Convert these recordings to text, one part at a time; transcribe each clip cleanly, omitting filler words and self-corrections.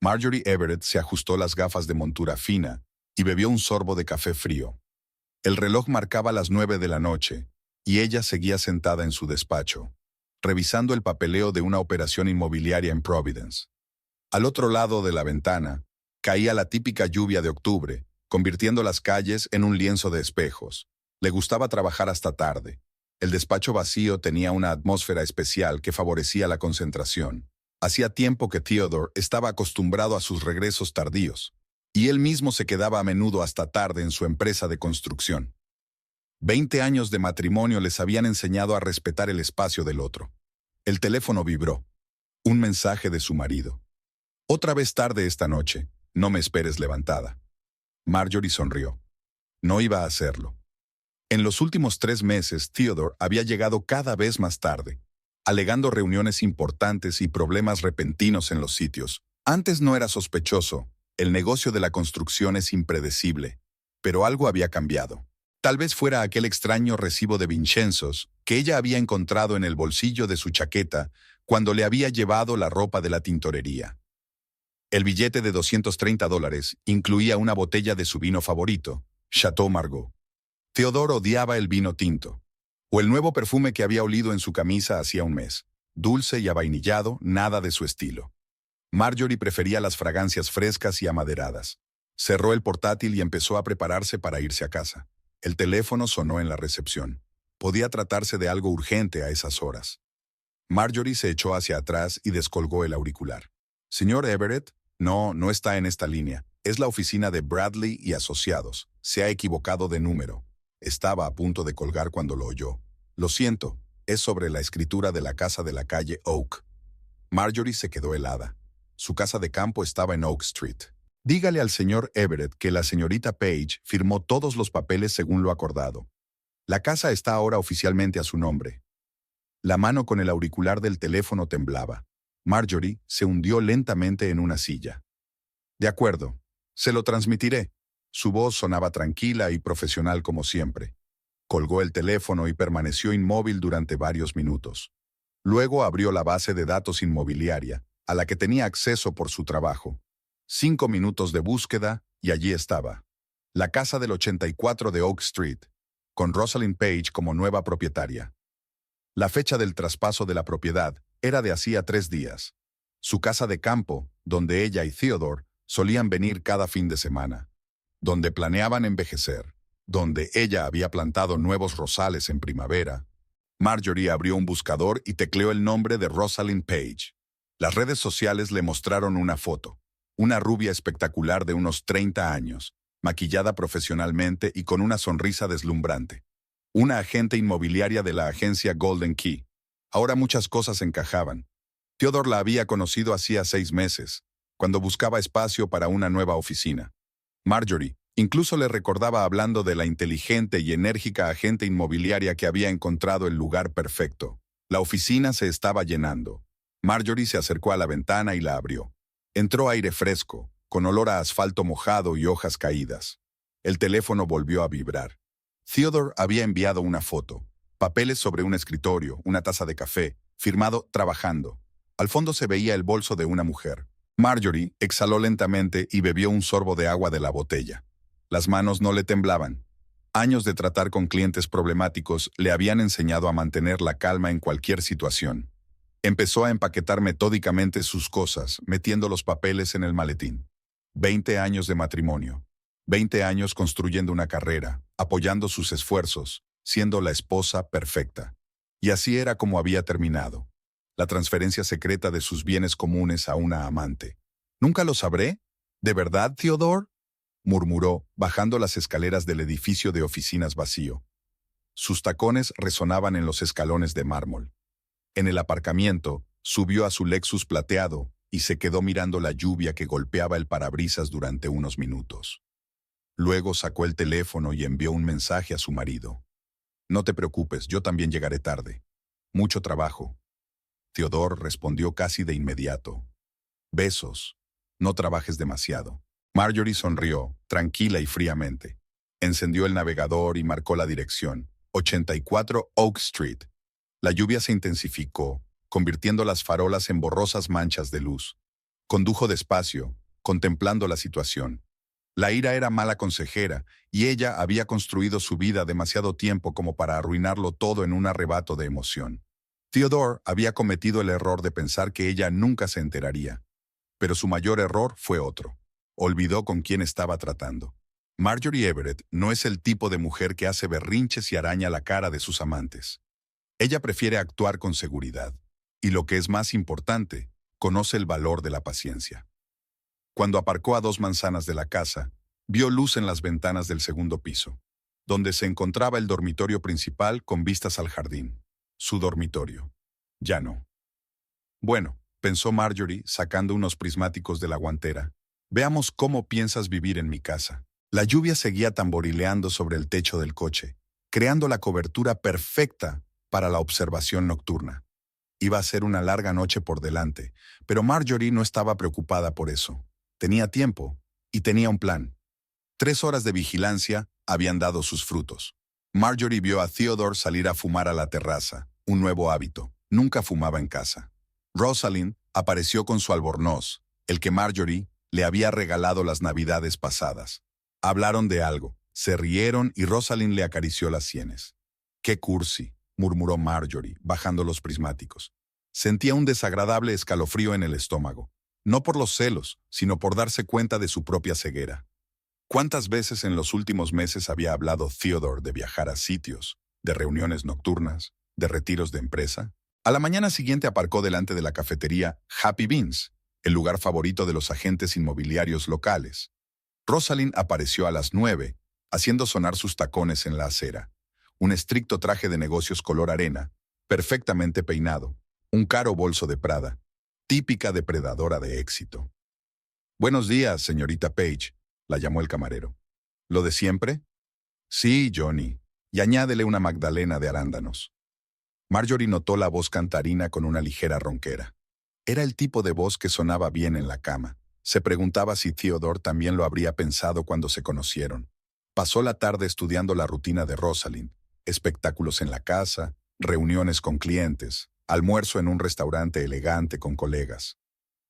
Marjorie Everett se ajustó las gafas de montura fina y bebió un sorbo de café frío. El reloj marcaba las 9 de la noche y ella seguía sentada en su despacho, revisando el papeleo de una operación inmobiliaria en Providence. Al otro lado de la ventana, caía la típica lluvia de octubre, convirtiendo las calles en un lienzo de espejos. Le gustaba trabajar hasta tarde. El despacho vacío tenía una atmósfera especial que favorecía la concentración. Hacía tiempo que Theodore estaba acostumbrado a sus regresos tardíos, y él mismo se quedaba a menudo hasta tarde en su empresa de construcción. 20 años de matrimonio les habían enseñado a respetar el espacio del otro. El teléfono vibró. Un mensaje de su marido. «Otra vez tarde esta noche. No me esperes levantada». Marjorie sonrió. No iba a hacerlo. En los últimos 3 meses, Theodore había llegado cada vez más tarde, alegando reuniones importantes y problemas repentinos en los sitios. Antes no era sospechoso. El negocio de la construcción es impredecible. Pero algo había cambiado. Tal vez fuera aquel extraño recibo de Vincenzos que ella había encontrado en el bolsillo de su chaqueta cuando le había llevado la ropa de la tintorería. El billete de $230 incluía una botella de su vino favorito, Chateau Margaux. Theodore odiaba el vino tinto, o el nuevo perfume que había olido en su camisa hacía un mes. Dulce y avainillado, nada de su estilo. Marjorie prefería las fragancias frescas y amaderadas. Cerró el portátil y empezó a prepararse para irse a casa. El teléfono sonó en la recepción. Podía tratarse de algo urgente a esas horas. Marjorie se echó hacia atrás y descolgó el auricular. «Señor Everett, no está en esta línea. Es la oficina de Bradley y Asociados. Se ha equivocado de número». Estaba a punto de colgar cuando lo oyó. «Lo siento, es sobre la escritura de la casa de la calle Oak». Marjorie se quedó helada. Su casa de campo estaba en Oak Street. «Dígale al señor Everett que la señorita Page firmó todos los papeles según lo acordado. La casa está ahora oficialmente a su nombre». La mano con el auricular del teléfono temblaba. Marjorie se hundió lentamente en una silla. «De acuerdo, se lo transmitiré». Su voz sonaba tranquila y profesional como siempre. Colgó el teléfono y permaneció inmóvil durante varios minutos. Luego abrió la base de datos inmobiliaria, a la que tenía acceso por su trabajo. 5 minutos de búsqueda y allí estaba. La casa del 84 de Oak Street, con Rosalind Page como nueva propietaria. La fecha del traspaso de la propiedad era de hacía 3 días. Su casa de campo, donde ella y Theodore solían venir cada fin de semana. Donde planeaban envejecer. Donde ella había plantado nuevos rosales en primavera. Marjorie abrió un buscador y tecleó el nombre de Rosalind Page. Las redes sociales le mostraron una foto. Una rubia espectacular de unos 30 años, maquillada profesionalmente y con una sonrisa deslumbrante. Una agente inmobiliaria de la agencia Golden Key. Ahora muchas cosas encajaban. Theodore la había conocido hacía 6 meses, cuando buscaba espacio para una nueva oficina. Marjorie incluso le recordaba hablando de la inteligente y enérgica agente inmobiliaria que había encontrado el lugar perfecto. La oficina se estaba llenando. Marjorie se acercó a la ventana y la abrió. Entró aire fresco, con olor a asfalto mojado y hojas caídas. El teléfono volvió a vibrar. Theodore había enviado una foto. Papeles sobre un escritorio, una taza de café, firmado «Trabajando». Al fondo se veía el bolso de una mujer. Marjorie exhaló lentamente y bebió un sorbo de agua de la botella. Las manos no le temblaban. Años de tratar con clientes problemáticos le habían enseñado a mantener la calma en cualquier situación. Empezó a empaquetar metódicamente sus cosas, metiendo los papeles en el maletín. 20 años de matrimonio. 20 años construyendo una carrera, apoyando sus esfuerzos, siendo la esposa perfecta. Y así era como había terminado. La transferencia secreta de sus bienes comunes a una amante. «¿Nunca lo sabré? ¿De verdad, Theodore?», murmuró, bajando las escaleras del edificio de oficinas vacío. Sus tacones resonaban en los escalones de mármol. En el aparcamiento, subió a su Lexus plateado y se quedó mirando la lluvia que golpeaba el parabrisas durante unos minutos. Luego sacó el teléfono y envió un mensaje a su marido. «No te preocupes, yo también llegaré tarde. Mucho trabajo». Theodore respondió casi de inmediato. «Besos. No trabajes demasiado». Marjorie sonrió, tranquila y fríamente. Encendió el navegador y marcó la dirección. 84 Oak Street. La lluvia se intensificó, convirtiendo las farolas en borrosas manchas de luz. Condujo despacio, contemplando la situación. La ira era mala consejera, y ella había construido su vida demasiado tiempo como para arruinarlo todo en un arrebato de emoción. Theodore había cometido el error de pensar que ella nunca se enteraría. Pero su mayor error fue otro. Olvidó con quién estaba tratando. Marjorie Everett no es el tipo de mujer que hace berrinches y araña la cara de sus amantes. Ella prefiere actuar con seguridad. Y lo que es más importante, conoce el valor de la paciencia. Cuando aparcó a 2 manzanas de la casa, vio luz en las ventanas del segundo piso, donde se encontraba el dormitorio principal con vistas al jardín. Su dormitorio. Ya no. Bueno, pensó Marjorie, sacando unos prismáticos de la guantera. Veamos cómo piensas vivir en mi casa. La lluvia seguía tamborileando sobre el techo del coche, creando la cobertura perfecta para la observación nocturna. Iba a ser una larga noche por delante, pero Marjorie no estaba preocupada por eso. Tenía tiempo y tenía un plan. 3 horas de vigilancia habían dado sus frutos. Marjorie vio a Theodore salir a fumar a la terraza, un nuevo hábito. Nunca fumaba en casa. Rosalind apareció con su albornoz, el que Marjorie le había regalado las navidades pasadas. Hablaron de algo, se rieron y Rosalind le acarició las sienes. «¡Qué cursi!», murmuró Marjorie, bajando los prismáticos. Sentía un desagradable escalofrío en el estómago. No por los celos, sino por darse cuenta de su propia ceguera. ¿Cuántas veces en los últimos meses había hablado Theodore de viajar a sitios, de reuniones nocturnas, de retiros de empresa? A la mañana siguiente aparcó delante de la cafetería Happy Beans, el lugar favorito de los agentes inmobiliarios locales. Rosalind apareció a las 9, haciendo sonar sus tacones en la acera. Un estricto traje de negocios color arena, perfectamente peinado, un caro bolso de Prada, típica depredadora de éxito. «Buenos días, señorita Page», la llamó el camarero. «¿Lo de siempre?» «Sí, Johnny, y añádele una magdalena de arándanos». Marjorie notó la voz cantarina con una ligera ronquera. Era el tipo de voz que sonaba bien en la cama. Se preguntaba si Theodore también lo habría pensado cuando se conocieron. Pasó la tarde estudiando la rutina de Rosalind, espectáculos en la casa, reuniones con clientes, almuerzo en un restaurante elegante con colegas.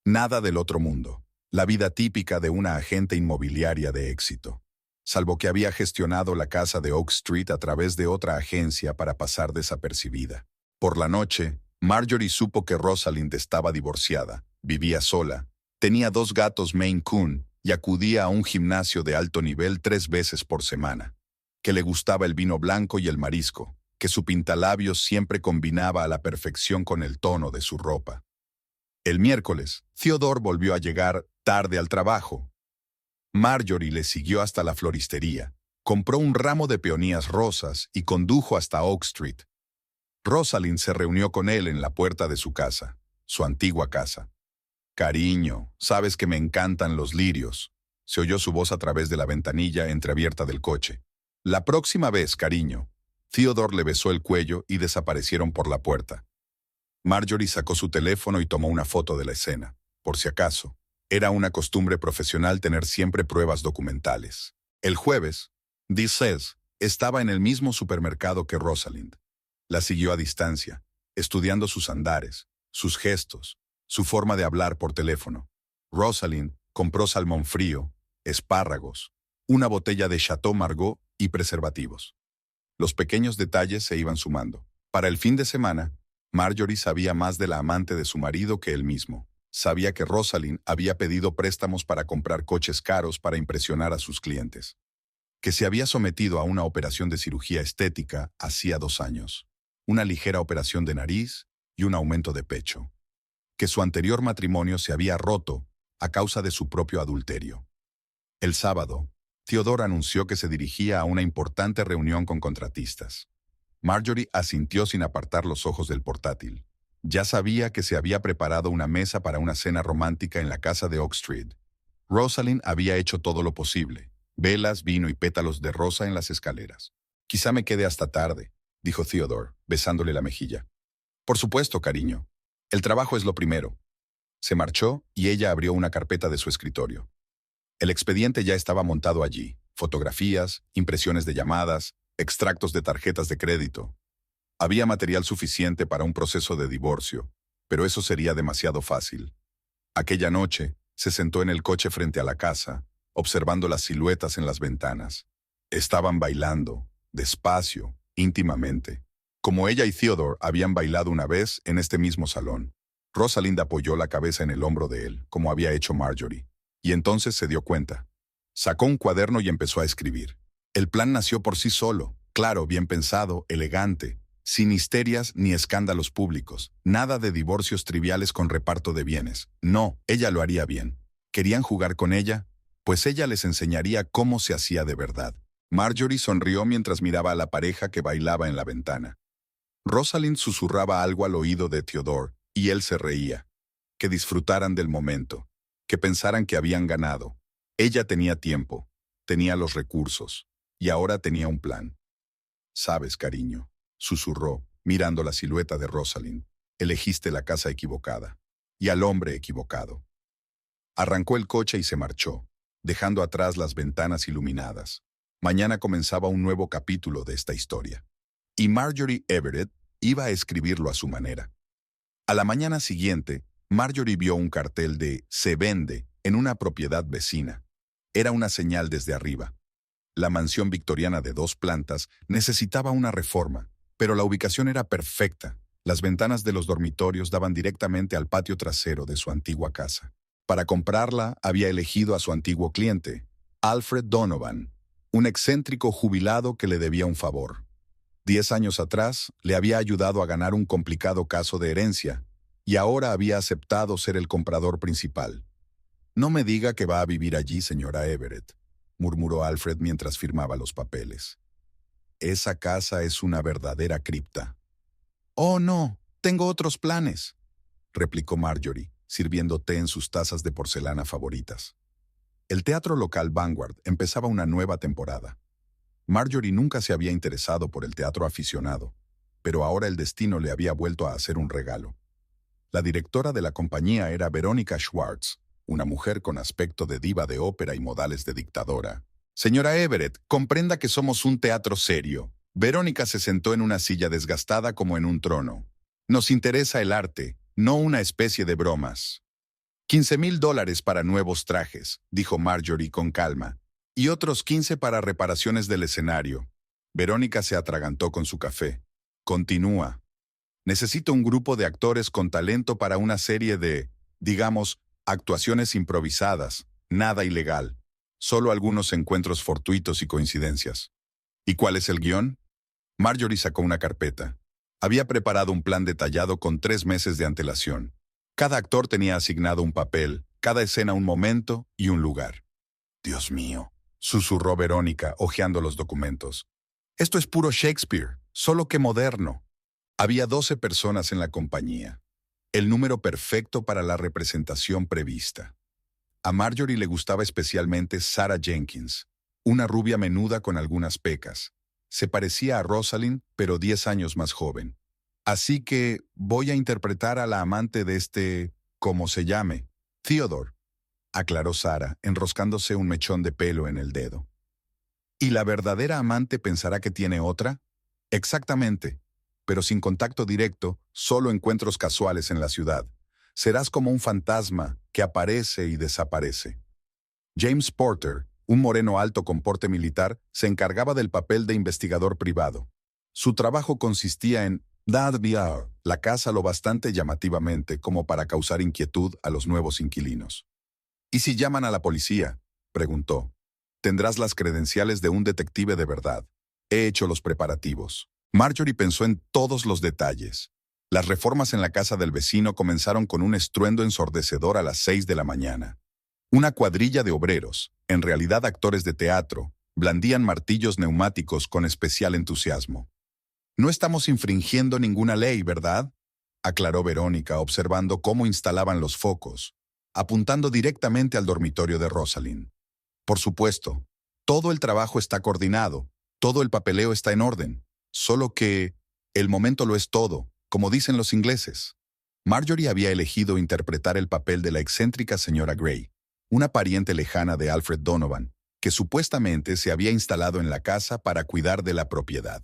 Nada del otro mundo, la vida típica de una agente inmobiliaria de éxito. Salvo que había gestionado la casa de Oak Street a través de otra agencia para pasar desapercibida. Por la noche, Marjorie supo que Rosalind estaba divorciada, vivía sola, tenía 2 gatos Maine Coon y acudía a un gimnasio de alto nivel 3 veces por semana, que le gustaba el vino blanco y el marisco, que su pintalabios siempre combinaba a la perfección con el tono de su ropa. El miércoles, Theodore volvió a llegar tarde al trabajo. Marjorie le siguió hasta la floristería, compró un ramo de peonías rosas y condujo hasta Oak Street. Rosalind se reunió con él en la puerta de su casa, su antigua casa. «Cariño, sabes que me encantan los lirios», se oyó su voz a través de la ventanilla entreabierta del coche. «La próxima vez, cariño». Theodore le besó el cuello y desaparecieron por la puerta. Marjorie sacó su teléfono y tomó una foto de la escena, por si acaso. Era una costumbre profesional tener siempre pruebas documentales. El jueves, Says estaba en el mismo supermercado que Rosalind. La siguió a distancia, estudiando sus andares, sus gestos, su forma de hablar por teléfono. Rosalind compró salmón frío, espárragos, una botella de Chateau Margaux y preservativos. Los pequeños detalles se iban sumando. Para el fin de semana, Marjorie sabía más de la amante de su marido que él mismo. Sabía que Rosalind había pedido préstamos para comprar coches caros para impresionar a sus clientes. Que se había sometido a una operación de cirugía estética hacía 2 años. Una ligera operación de nariz y un aumento de pecho. Que su anterior matrimonio se había roto a causa de su propio adulterio. El sábado, Theodore anunció que se dirigía a una importante reunión con contratistas. Marjorie asintió sin apartar los ojos del portátil. Ya sabía que se había preparado una mesa para una cena romántica en la casa de Oak Street. Rosalind había hecho todo lo posible. Velas, vino y pétalos de rosa en las escaleras. «Quizá me quede hasta tarde», dijo Theodore, besándole la mejilla. «Por supuesto, cariño. El trabajo es lo primero». Se marchó y ella abrió una carpeta de su escritorio. El expediente ya estaba montado allí. Fotografías, impresiones de llamadas, extractos de tarjetas de crédito. Había material suficiente para un proceso de divorcio, pero eso sería demasiado fácil. Aquella noche, se sentó en el coche frente a la casa, observando las siluetas en las ventanas. Estaban bailando, despacio, íntimamente, como ella y Theodore habían bailado una vez en este mismo salón. Rosalind apoyó la cabeza en el hombro de él, como había hecho Marjorie, y entonces se dio cuenta. Sacó un cuaderno y empezó a escribir. El plan nació por sí solo, claro, bien pensado, elegante, sin histerias ni escándalos públicos, nada de divorcios triviales con reparto de bienes. No, ella lo haría bien. ¿Querían jugar con ella? Pues ella les enseñaría cómo se hacía de verdad. Marjorie sonrió mientras miraba a la pareja que bailaba en la ventana. Rosalind susurraba algo al oído de Theodore, y él se reía. Que disfrutaran del momento, que pensaran que habían ganado. Ella tenía tiempo, tenía los recursos, y ahora tenía un plan. «Sabes, cariño», susurró, mirando la silueta de Rosalind, «elegiste la casa equivocada, y al hombre equivocado». Arrancó el coche y se marchó, dejando atrás las ventanas iluminadas. Mañana comenzaba un nuevo capítulo de esta historia. Y Marjorie Everett iba a escribirlo a su manera. A la mañana siguiente, Marjorie vio un cartel de «Se vende» en una propiedad vecina. Era una señal desde arriba. La mansión victoriana de 2 plantas necesitaba una reforma, pero la ubicación era perfecta. Las ventanas de los dormitorios daban directamente al patio trasero de su antigua casa. Para comprarla, había elegido a su antiguo cliente, Alfred Donovan, un excéntrico jubilado que le debía un favor. 10 años atrás, le había ayudado a ganar un complicado caso de herencia, y ahora había aceptado ser el comprador principal. «No me diga que va a vivir allí, señora Everett», murmuró Alfred mientras firmaba los papeles. «Esa casa es una verdadera cripta». «Oh, no, tengo otros planes», replicó Marjorie, sirviendo té en sus tazas de porcelana favoritas. El teatro local Vanguard empezaba una nueva temporada. Marjorie nunca se había interesado por el teatro aficionado, pero ahora el destino le había vuelto a hacer un regalo. La directora de la compañía era Veronica Schwartz, una mujer con aspecto de diva de ópera y modales de dictadora. «Señora Everett, comprenda que somos un teatro serio». Verónica se sentó en una silla desgastada como en un trono. «Nos interesa el arte, no una especie de bromas». $15,000 para nuevos trajes», dijo Marjorie con calma, «y otros 15 para reparaciones del escenario». Verónica se atragantó con su café. «Continúa. Necesito un grupo de actores con talento para una serie de, digamos, actuaciones improvisadas, nada ilegal, solo algunos encuentros fortuitos y coincidencias». «¿Y cuál es el guión?» Marjorie sacó una carpeta. Había preparado un plan detallado con 3 meses de antelación. Cada actor tenía asignado un papel, cada escena un momento y un lugar. «Dios mío», susurró Verónica, hojeando los documentos. «Esto es puro Shakespeare, solo que moderno». Había 12 personas en la compañía. El número perfecto para la representación prevista. A Marjorie le gustaba especialmente Sarah Jenkins, una rubia menuda con algunas pecas. Se parecía a Rosalind, pero 10 años más joven. «Así que voy a interpretar a la amante de este, como se llame, Theodore», aclaró Sarah, enroscándose un mechón de pelo en el dedo. «¿Y la verdadera amante pensará que tiene otra?» «Exactamente, pero sin contacto directo, solo encuentros casuales en la ciudad. Serás como un fantasma que aparece y desaparece». James Porter, un moreno alto con porte militar, se encargaba del papel de investigador privado. Su trabajo consistía en dar la casa lo bastante llamativamente como para causar inquietud a los nuevos inquilinos. «¿Y si llaman a la policía?», preguntó. «Tendrás las credenciales de un detective de verdad. He hecho los preparativos». Marjorie pensó en todos los detalles. Las reformas en la casa del vecino comenzaron con un estruendo ensordecedor a las 6 de la mañana. Una cuadrilla de obreros, en realidad actores de teatro, blandían martillos neumáticos con especial entusiasmo. «No estamos infringiendo ninguna ley, ¿verdad?», aclaró Verónica, observando cómo instalaban los focos, apuntando directamente al dormitorio de Rosalind. «Por supuesto, todo el trabajo está coordinado, todo el papeleo está en orden, solo que el momento lo es todo, como dicen los ingleses». Marjorie había elegido interpretar el papel de la excéntrica señora Gray, una pariente lejana de Alfred Donovan, que supuestamente se había instalado en la casa para cuidar de la propiedad.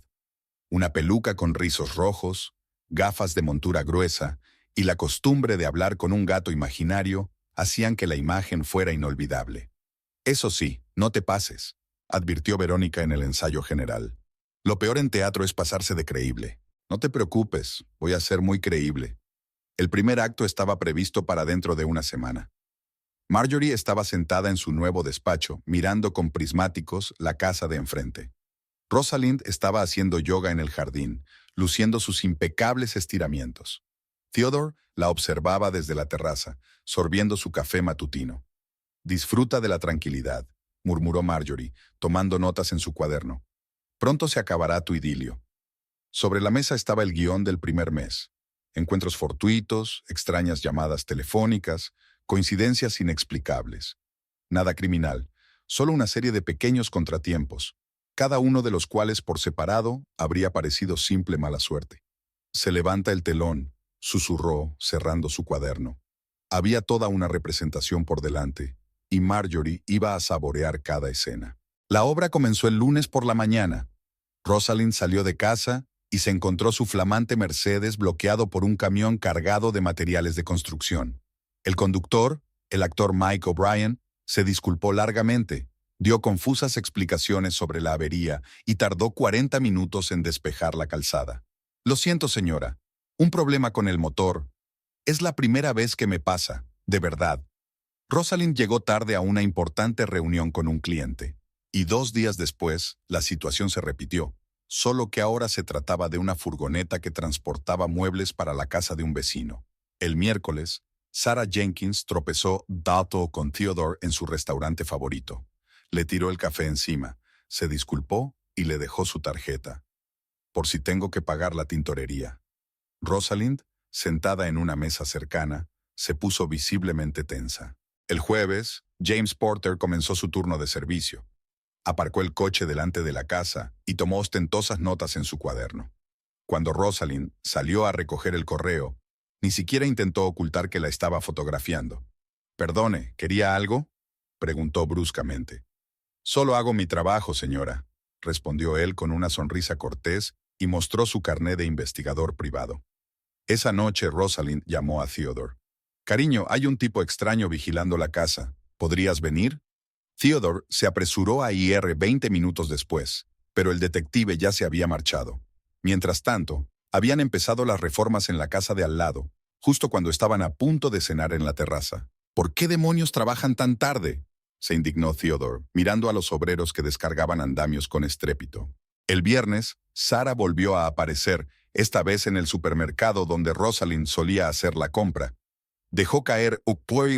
Una peluca con rizos rojos, gafas de montura gruesa y la costumbre de hablar con un gato imaginario hacían que la imagen fuera inolvidable. Eso sí, no te pases, advirtió Verónica en el ensayo general. Lo peor en teatro es pasarse de creíble. No te preocupes, voy a ser muy creíble. El primer acto estaba previsto para dentro de una semana. Marjorie estaba sentada en su nuevo despacho, mirando con prismáticos la casa de enfrente. Rosalind estaba haciendo yoga en el jardín, luciendo sus impecables estiramientos. Theodore la observaba desde la terraza, sorbiendo su café matutino. «Disfruta de la tranquilidad», murmuró Marjorie, tomando notas en su cuaderno. «Pronto se acabará tu idilio». Sobre la mesa estaba el guión del primer mes. Encuentros fortuitos, extrañas llamadas telefónicas, coincidencias inexplicables. Nada criminal, solo una serie de pequeños contratiempos, cada uno de los cuales por separado habría parecido simple mala suerte. «Se levanta el telón», susurró, cerrando su cuaderno. Había toda una representación por delante, y Marjorie iba a saborear cada escena. La obra comenzó el lunes por la mañana. Rosalind salió de casa y se encontró su flamante Mercedes bloqueado por un camión cargado de materiales de construcción. El conductor, el actor Mike O'Brien, se disculpó largamente, dio confusas explicaciones sobre la avería y tardó 40 minutos en despejar la calzada. «Lo siento, señora. Un problema con el motor. Es la primera vez que me pasa, de verdad». Rosalind llegó tarde a una importante reunión con un cliente. Y 2 días después, la situación se repitió, solo que ahora se trataba de una furgoneta que transportaba muebles para la casa de un vecino. El miércoles, Sarah Jenkins tropezó dato con Theodore en su restaurante favorito. Le tiró el café encima, se disculpó y le dejó su tarjeta. «Por si tengo que pagar la tintorería». Rosalind, sentada en una mesa cercana, se puso visiblemente tensa. El jueves, James Porter comenzó su turno de servicio. Aparcó el coche delante de la casa y tomó ostentosas notas en su cuaderno. Cuando Rosalind salió a recoger el correo, ni siquiera intentó ocultar que la estaba fotografiando. «Perdone, ¿quería algo?», preguntó bruscamente. «Solo hago mi trabajo, señora», respondió él con una sonrisa cortés y mostró su carné de investigador privado. Esa noche Rosalind llamó a Theodore. «Cariño, hay un tipo extraño vigilando la casa. ¿Podrías venir?». Theodore se apresuró a ir 20 minutos después, pero el detective ya se había marchado. Mientras tanto, habían empezado las reformas en la casa de al lado, justo cuando estaban a punto de cenar en la terraza. «¿Por qué demonios trabajan tan tarde?», se indignó Theodore, mirando a los obreros que descargaban andamios con estrépito. El viernes, Sarah volvió a aparecer, esta vez en el supermercado donde Rosalind solía hacer la compra. Dejó caer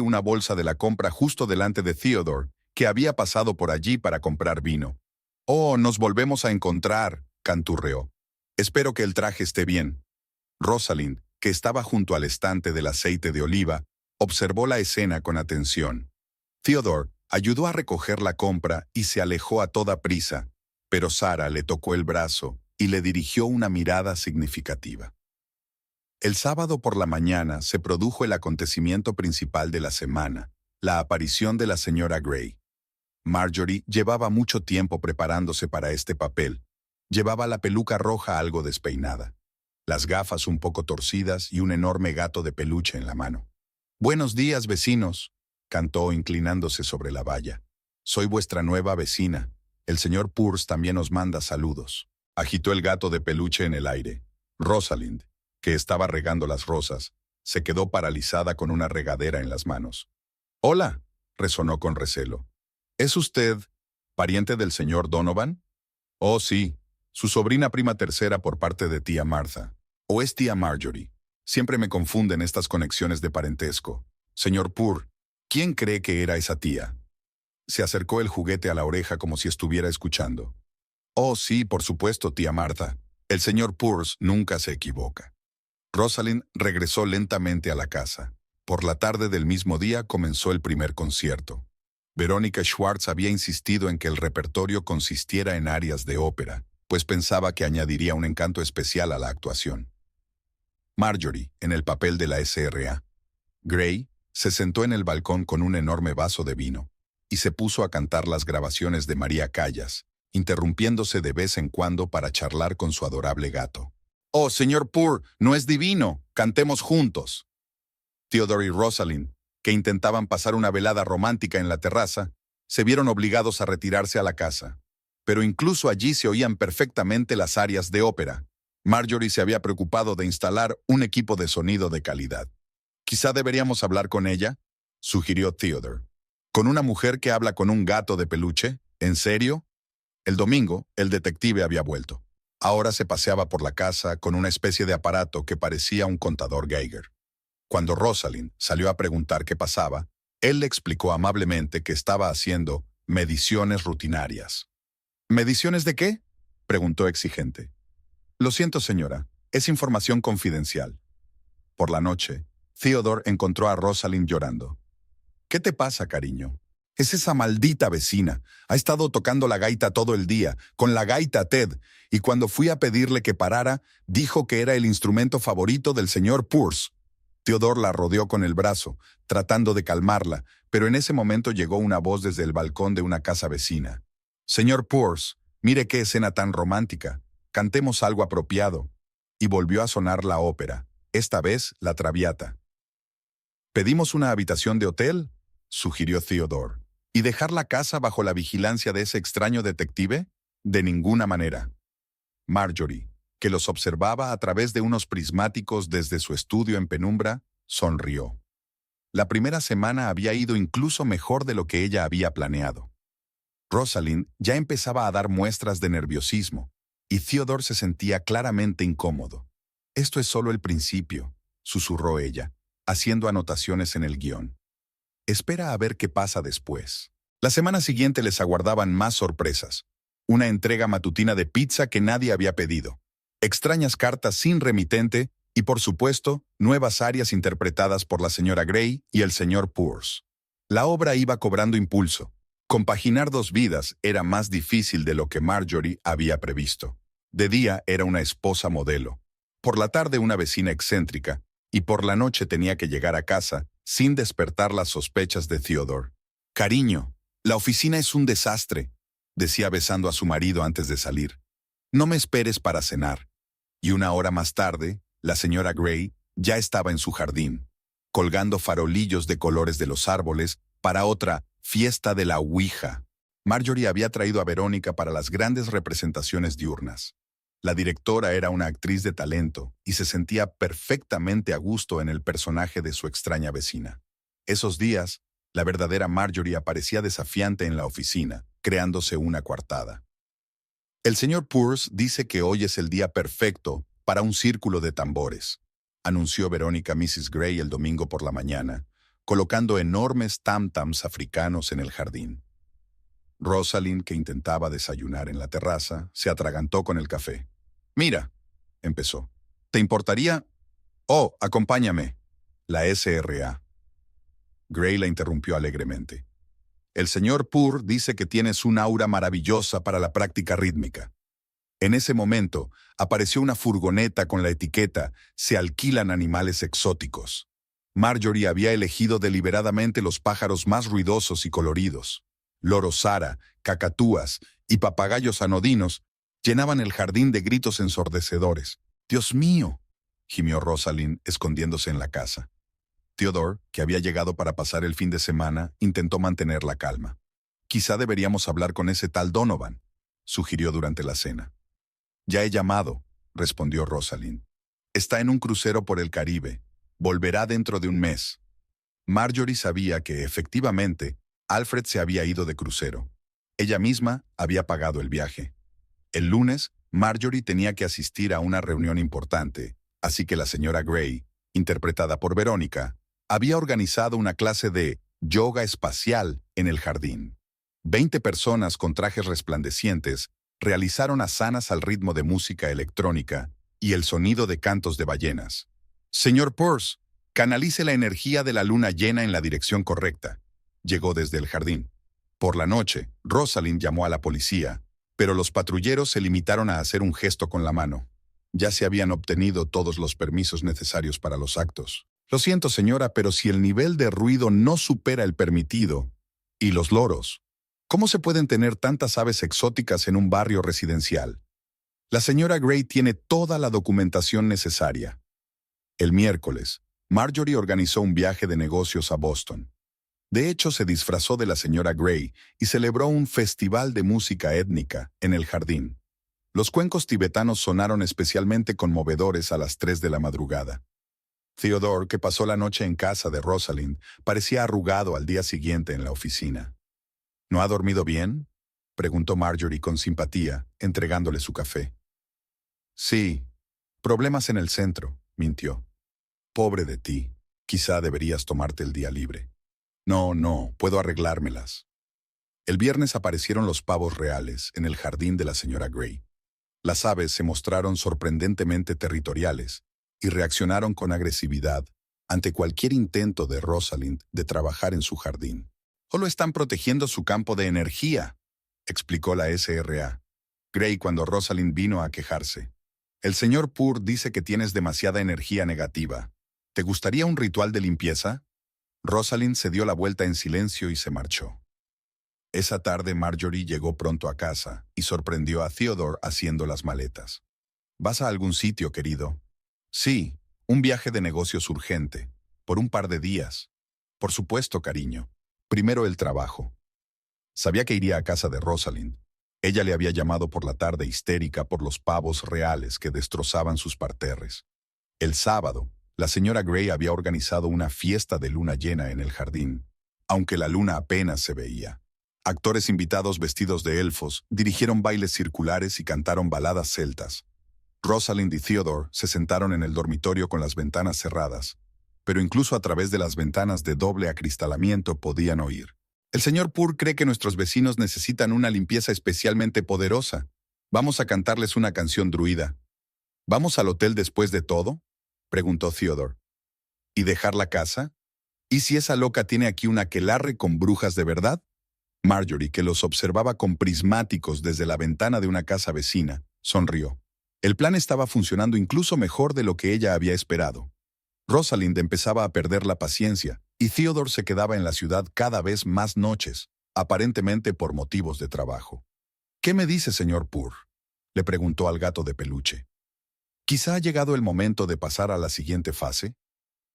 una bolsa de la compra justo delante de Theodore, que había pasado por allí para comprar vino. «Oh, nos volvemos a encontrar», canturreó. «Espero que el traje esté bien». Rosalind, que estaba junto al estante del aceite de oliva, observó la escena con atención. Theodore ayudó a recoger la compra y se alejó a toda prisa, pero Sarah le tocó el brazo y le dirigió una mirada significativa. El sábado por la mañana se produjo el acontecimiento principal de la semana, la aparición de la señora Gray. Marjorie llevaba mucho tiempo preparándose para este papel. Llevaba la peluca roja algo despeinada, las gafas un poco torcidas y un enorme gato de peluche en la mano. «Buenos días, vecinos», cantó inclinándose sobre la valla. «Soy vuestra nueva vecina. El señor Peirce también os manda saludos». Agitó el gato de peluche en el aire. Rosalind, que estaba regando las rosas, se quedó paralizada con una regadera en las manos. «Hola», resonó con recelo. «¿Es usted pariente del señor Donovan?» «Oh, sí, su sobrina prima tercera por parte de tía Martha. ¿O es tía Marjorie? Siempre me confunden estas conexiones de parentesco. Señor Peirce, ¿quién cree que era esa tía?». Se acercó el juguete a la oreja como si estuviera escuchando. «Oh, sí, por supuesto, tía Martha. El señor Peirce nunca se equivoca». Rosalind regresó lentamente a la casa. Por la tarde del mismo día comenzó el primer concierto. Verónica Schwartz había insistido en que el repertorio consistiera en arias de ópera, pues pensaba que añadiría un encanto especial a la actuación. Marjorie, en el papel de la SRA. Gray se sentó en el balcón con un enorme vaso de vino y se puso a cantar las grabaciones de María Callas, interrumpiéndose de vez en cuando para charlar con su adorable gato. «Oh, señor Peirce, no es divino, cantemos juntos». Theodore y Rosalind, que intentaban pasar una velada romántica en la terraza, se vieron obligados a retirarse a la casa. Pero incluso allí se oían perfectamente las arias de ópera. Marjorie se había preocupado de instalar un equipo de sonido de calidad. «Quizá deberíamos hablar con ella», sugirió Theodore. «¿Con una mujer que habla con un gato de peluche? ¿En serio?» El domingo, el detective había vuelto. Ahora se paseaba por la casa con una especie de aparato que parecía un contador Geiger. Cuando Rosalind salió a preguntar qué pasaba, él le explicó amablemente que estaba haciendo mediciones rutinarias. «¿Mediciones de qué?», preguntó exigente. «Lo siento, señora, es información confidencial». Por la noche, Theodore encontró a Rosalind llorando. «¿Qué te pasa, cariño?» «Es esa maldita vecina. Ha estado tocando la gaita todo el día, con la gaita Ted, y cuando fui a pedirle que parara, dijo que era el instrumento favorito del señor Pierce». Theodore la rodeó con el brazo, tratando de calmarla, pero en ese momento llegó una voz desde el balcón de una casa vecina. «Señor Pierce, mire qué escena tan romántica. Cantemos algo apropiado». Y volvió a sonar la ópera, esta vez la Traviata. «¿Pedimos una habitación de hotel?», sugirió Theodore. «¿Y dejar la casa bajo la vigilancia de ese extraño detective? De ninguna manera». Marjorie, que los observaba a través de unos prismáticos desde su estudio en penumbra, sonrió. La primera semana había ido incluso mejor de lo que ella había planeado. Rosalind ya empezaba a dar muestras de nerviosismo, y Theodore se sentía claramente incómodo. «Esto es solo el principio», susurró ella, haciendo anotaciones en el guión. «Espera a ver qué pasa después». La semana siguiente les aguardaban más sorpresas. Una entrega matutina de pizza que nadie había pedido. Extrañas cartas sin remitente y, por supuesto, nuevas arias interpretadas por la señora Gray y el señor Pierce. La obra iba cobrando impulso. Compaginar dos vidas era más difícil de lo que Marjorie había previsto. De día era una esposa modelo. Por la tarde una vecina excéntrica, y por la noche tenía que llegar a casa sin despertar las sospechas de Theodore. «Cariño, la oficina es un desastre», decía besando a su marido antes de salir. «No me esperes para cenar». Y una hora más tarde, la señora Gray ya estaba en su jardín, colgando farolillos de colores de los árboles para otra fiesta de la Ouija. Marjorie había traído a Verónica para las grandes representaciones diurnas. La directora era una actriz de talento y se sentía perfectamente a gusto en el personaje de su extraña vecina. Esos días, la verdadera Marjorie aparecía desafiante en la oficina, creándose una coartada. «El señor Pierce dice que hoy es el día perfecto para un círculo de tambores», anunció Verónica a Mrs. Gray el domingo por la mañana, colocando enormes tam-tams africanos en el jardín. Rosalind, que intentaba desayunar en la terraza, se atragantó con el café. «Mira», empezó, «¿te importaría? Oh, acompáñame. La SRA». Gray la interrumpió alegremente. «El señor Purr dice que tienes un aura maravillosa para la práctica rítmica». En ese momento, apareció una furgoneta con la etiqueta «Se alquilan animales exóticos». Marjorie había elegido deliberadamente los pájaros más ruidosos y coloridos. Loros Sara, cacatúas y papagayos anodinos llenaban el jardín de gritos ensordecedores. «¡Dios mío!», gimió Rosalind, escondiéndose en la casa. Theodore, que había llegado para pasar el fin de semana, intentó mantener la calma. «Quizá deberíamos hablar con ese tal Donovan», sugirió durante la cena. «Ya he llamado», respondió Rosalind. «Está en un crucero por el Caribe. Volverá dentro de un mes». Marjorie sabía que, efectivamente, Alfred se había ido de crucero. Ella misma había pagado el viaje. El lunes, Marjorie tenía que asistir a una reunión importante, así que la señora Gray, interpretada por Verónica, había organizado una clase de yoga espacial en el jardín. 20 personas con trajes resplandecientes realizaron asanas al ritmo de música electrónica y el sonido de cantos de ballenas. «Señor Pierce, canalice la energía de la luna llena en la dirección correcta», llegó desde el jardín. Por la noche, Rosalind llamó a la policía, pero los patrulleros se limitaron a hacer un gesto con la mano. Ya se habían obtenido todos los permisos necesarios para los actos. «Lo siento, señora, pero si el nivel de ruido no supera el permitido, y los loros, ¿cómo se pueden tener tantas aves exóticas en un barrio residencial?» La señora Gray tiene toda la documentación necesaria. El miércoles, Marjorie organizó un viaje de negocios a Boston. De hecho, se disfrazó de la señora Gray y celebró un festival de música étnica en el jardín. Los cuencos tibetanos sonaron especialmente conmovedores a las 3 de la madrugada. Theodore, que pasó la noche en casa de Rosalind, parecía arrugado al día siguiente en la oficina. ¿No ha dormido bien?, preguntó Marjorie con simpatía, entregándole su café. Sí, problemas en el centro, mintió. Pobre de ti, quizá deberías tomarte el día libre. No, puedo arreglármelas. El viernes aparecieron los pavos reales en el jardín de la señora Gray. Las aves se mostraron sorprendentemente territoriales y reaccionaron con agresividad ante cualquier intento de Rosalind de trabajar en su jardín. Solo están protegiendo su campo de energía, explicó la SRA. Gray cuando Rosalind vino a quejarse. El señor Poor dice que tienes demasiada energía negativa. ¿Te gustaría un ritual de limpieza? Rosalind se dio la vuelta en silencio y se marchó. Esa tarde Marjorie llegó pronto a casa y sorprendió a Theodore haciendo las maletas. ¿Vas a algún sitio, querido? Sí, un viaje de negocios urgente, por un par de días. Por supuesto, cariño. Primero el trabajo. Sabía que iría a casa de Rosalind. Ella le había llamado por la tarde histérica por los pavos reales que destrozaban sus parterres. El sábado, la señora Gray había organizado una fiesta de luna llena en el jardín, aunque la luna apenas se veía. Actores invitados vestidos de elfos dirigieron bailes circulares y cantaron baladas celtas. Rosalind y Theodore se sentaron en el dormitorio con las ventanas cerradas, pero incluso a través de las ventanas de doble acristalamiento podían oír. El señor Poor cree que nuestros vecinos necesitan una limpieza especialmente poderosa. Vamos a cantarles una canción druida. ¿Vamos al hotel después de todo?, preguntó Theodore. ¿Y dejar la casa? ¿Y si esa loca tiene aquí un aquelarre con brujas de verdad? Marjorie, que los observaba con prismáticos desde la ventana de una casa vecina, sonrió. El plan estaba funcionando incluso mejor de lo que ella había esperado. Rosalind empezaba a perder la paciencia, y Theodore se quedaba en la ciudad cada vez más noches, aparentemente por motivos de trabajo. ¿Qué me dice, señor Poor?, le preguntó al gato de peluche. Quizá ha llegado el momento de pasar a la siguiente fase.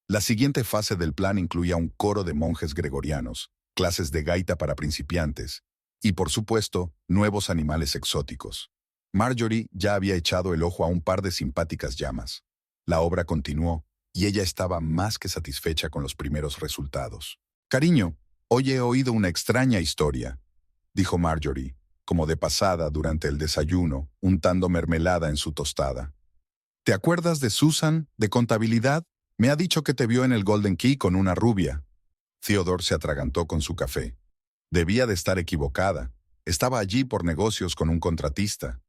La siguiente fase del plan incluía un coro de monjes gregorianos, clases de gaita para principiantes y, por supuesto, nuevos animales exóticos. Marjorie ya había echado el ojo a un par de simpáticas llamas. La obra continuó y ella estaba más que satisfecha con los primeros resultados. «Cariño, hoy he oído una extraña historia», dijo Marjorie, como de pasada durante el desayuno, untando mermelada en su tostada. «¿Te acuerdas de Susan, de contabilidad? Me ha dicho que te vio en el Golden Key con una rubia». Theodore se atragantó con su café. Debía de estar equivocada. Estaba allí por negocios con un contratista.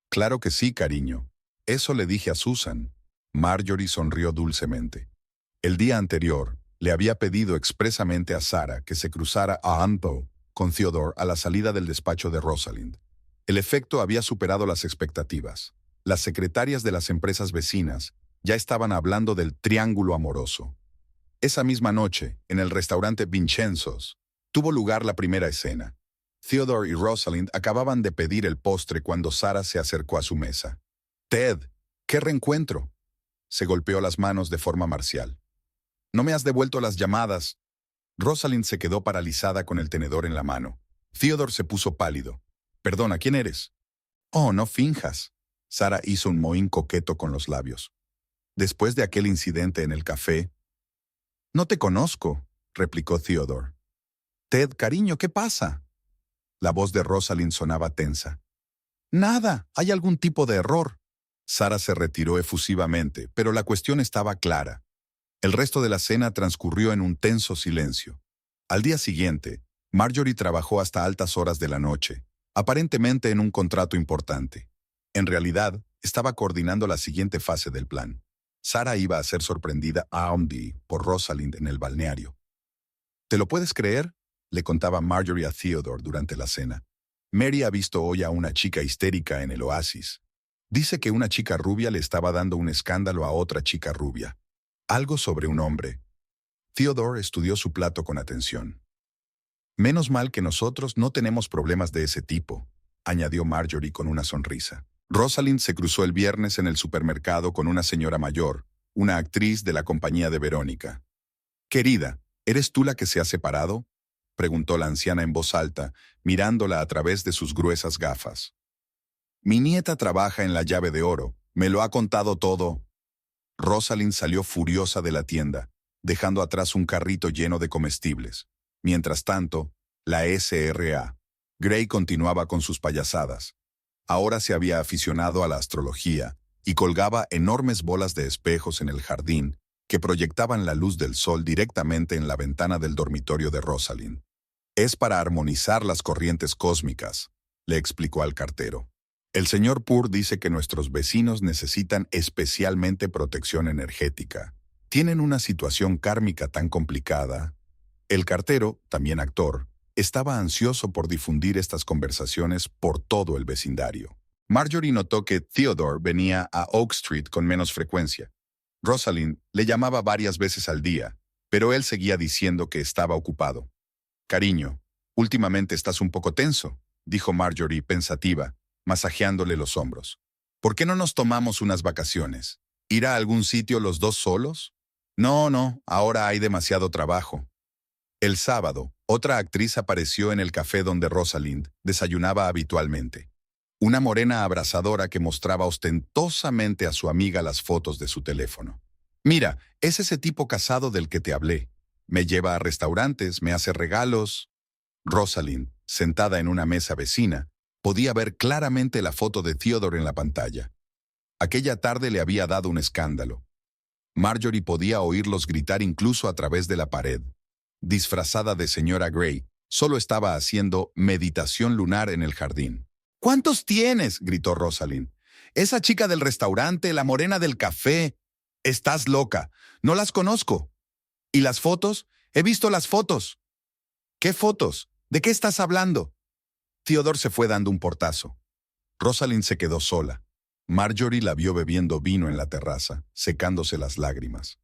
«Claro que sí, cariño. Eso le dije a Susan». Marjorie sonrió dulcemente. El día anterior, le había pedido expresamente a Sarah que se cruzara a Anpo con Theodore a la salida del despacho de Rosalind. El efecto había superado las expectativas. Las secretarias de las empresas vecinas ya estaban hablando del triángulo amoroso. Esa misma noche, en el restaurante Vincenzo's, tuvo lugar la primera escena. Theodore y Rosalind acababan de pedir el postre cuando Sarah se acercó a su mesa. «Ted, ¿qué reencuentro?», se golpeó las manos de forma marcial. «No me has devuelto las llamadas». Rosalind se quedó paralizada con el tenedor en la mano. Theodore se puso pálido. «Perdona, ¿quién eres?». «Oh, no finjas». Sarah hizo un mohín coqueto con los labios. «Después de aquel incidente en el café». «No te conozco», replicó Theodore. «Ted, cariño, ¿qué pasa?». La voz de Rosalind sonaba tensa. «Nada, hay algún tipo de error». Sarah se retiró efusivamente, pero la cuestión estaba clara. El resto de la cena transcurrió en un tenso silencio. Al día siguiente, Marjorie trabajó hasta altas horas de la noche, aparentemente en un contrato importante. En realidad, estaba coordinando la siguiente fase del plan. Sarah iba a ser sorprendida a Andy por Rosalind en el balneario. «¿Te lo puedes creer?», le contaba Marjorie a Theodore durante la cena. «Mary ha visto hoy a una chica histérica en el oasis. Dice que una chica rubia le estaba dando un escándalo a otra chica rubia. Algo sobre un hombre». Theodore estudió su plato con atención. «Menos mal que nosotros no tenemos problemas de ese tipo», añadió Marjorie con una sonrisa. Rosalind se cruzó el viernes en el supermercado con una señora mayor, una actriz de la compañía de Verónica. «Querida, ¿eres tú la que se ha separado?», preguntó la anciana en voz alta, mirándola a través de sus gruesas gafas. «Mi nieta trabaja en la llave de oro. Me lo ha contado todo». Rosalind salió furiosa de la tienda, dejando atrás un carrito lleno de comestibles. Mientras tanto, la SRA. Gray continuaba con sus payasadas. Ahora se había aficionado a la astrología y colgaba enormes bolas de espejos en el jardín que proyectaban la luz del sol directamente en la ventana del dormitorio de Rosalind. «Es para armonizar las corrientes cósmicas», le explicó al cartero. «El señor Poor dice que nuestros vecinos necesitan especialmente protección energética. Tienen una situación kármica tan complicada». El cartero, también actor, estaba ansioso por difundir estas conversaciones por todo el vecindario. Marjorie notó que Theodore venía a Oak Street con menos frecuencia. Rosalind le llamaba varias veces al día, pero él seguía diciendo que estaba ocupado. «Cariño, últimamente estás un poco tenso», dijo Marjorie pensativa, masajeándole los hombros. «¿Por qué no nos tomamos unas vacaciones? ¿Ir a algún sitio los dos solos?» No, ahora hay demasiado trabajo». El sábado, otra actriz apareció en el café donde Rosalind desayunaba habitualmente. Una morena abrasadora que mostraba ostentosamente a su amiga las fotos de su teléfono. «Mira, es ese tipo casado del que te hablé. Me lleva a restaurantes, me hace regalos». Rosalind, sentada en una mesa vecina, podía ver claramente la foto de Theodore en la pantalla. Aquella tarde le había dado un escándalo. Marjorie podía oírlos gritar incluso a través de la pared. Disfrazada de señora Gray, solo estaba haciendo meditación lunar en el jardín. «¿Cuántos tienes?», gritó Rosalind. «Esa chica del restaurante, la morena del café. Estás loca. No las conozco. ¿Y las fotos? He visto las fotos». «¿Qué fotos? ¿De qué estás hablando?». Theodore se fue dando un portazo. Rosalind se quedó sola. Marjorie la vio bebiendo vino en la terraza, secándose las lágrimas.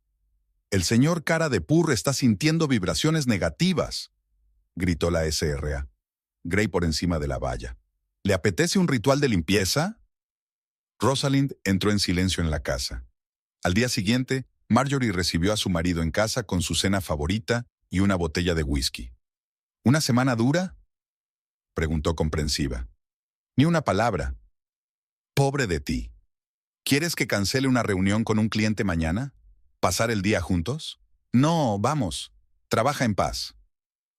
«El señor Cara de Poor está sintiendo vibraciones negativas», gritó la SRA. Gray por encima de la valla. «¿Le apetece un ritual de limpieza?». Rosalind entró en silencio en la casa. Al día siguiente, Marjorie recibió a su marido en casa con su cena favorita y una botella de whisky. «¿Una semana dura?», preguntó comprensiva. «Ni una palabra». «Pobre de ti. ¿Quieres que cancele una reunión con un cliente mañana? ¿Pasar el día juntos?». «No, vamos. Trabaja en paz».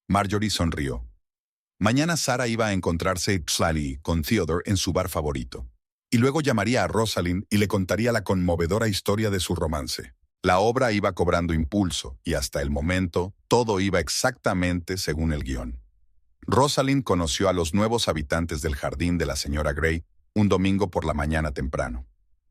Marjorie sonrió. Mañana Sarah iba a encontrarse con Theodore en su bar favorito. Y luego llamaría a Rosalind y le contaría la conmovedora historia de su romance. La obra iba cobrando impulso y hasta el momento todo iba exactamente según el guión. Rosalind conoció a los nuevos habitantes del jardín de la señora Gray un domingo por la mañana temprano.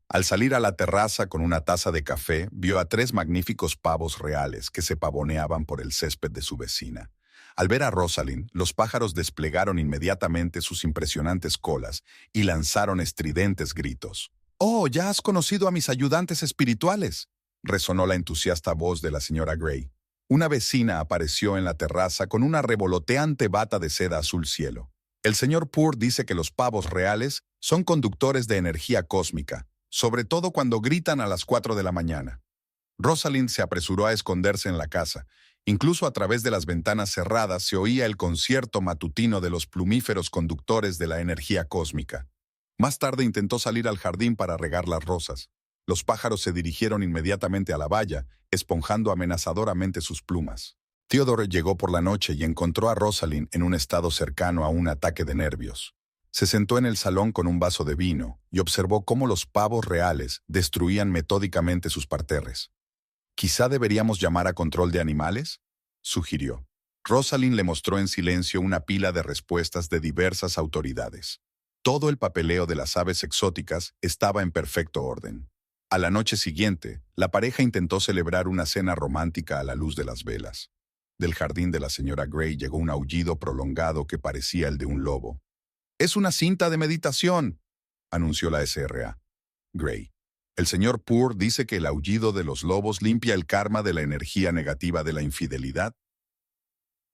Al salir a la terraza con una taza de café, vio a 3 magníficos pavos reales que se pavoneaban por el césped de su vecina. Al ver a Rosalind, los pájaros desplegaron inmediatamente sus impresionantes colas y lanzaron estridentes gritos. «¡Oh, ya has conocido a mis ayudantes espirituales!», resonó la entusiasta voz de la señora Gray. Una vecina apareció en la terraza con una revoloteante bata de seda azul cielo. «El señor Poor dice que los pavos reales son conductores de energía cósmica, sobre todo cuando gritan a las 4 de la mañana». Rosalind se apresuró a esconderse en la casa. Incluso a través de las ventanas cerradas se oía el concierto matutino de los plumíferos conductores de la energía cósmica. Más tarde intentó salir al jardín para regar las rosas. Los pájaros se dirigieron inmediatamente a la valla, esponjando amenazadoramente sus plumas. Theodore llegó por la noche y encontró a Rosalind en un estado cercano a un ataque de nervios. Se sentó en el salón con un vaso de vino y observó cómo los pavos reales destruían metódicamente sus parterres. «¿Quizá deberíamos llamar a control de animales?», sugirió. Rosalind le mostró en silencio una pila de respuestas de diversas autoridades. Todo el papeleo de las aves exóticas estaba en perfecto orden. A la noche siguiente, la pareja intentó celebrar una cena romántica a la luz de las velas. Del jardín de la señora Gray llegó un aullido prolongado que parecía el de un lobo. «Es una cinta de meditación», anunció la SRA. Gray. «El señor Poor dice que el aullido de los lobos limpia el karma de la energía negativa de la infidelidad».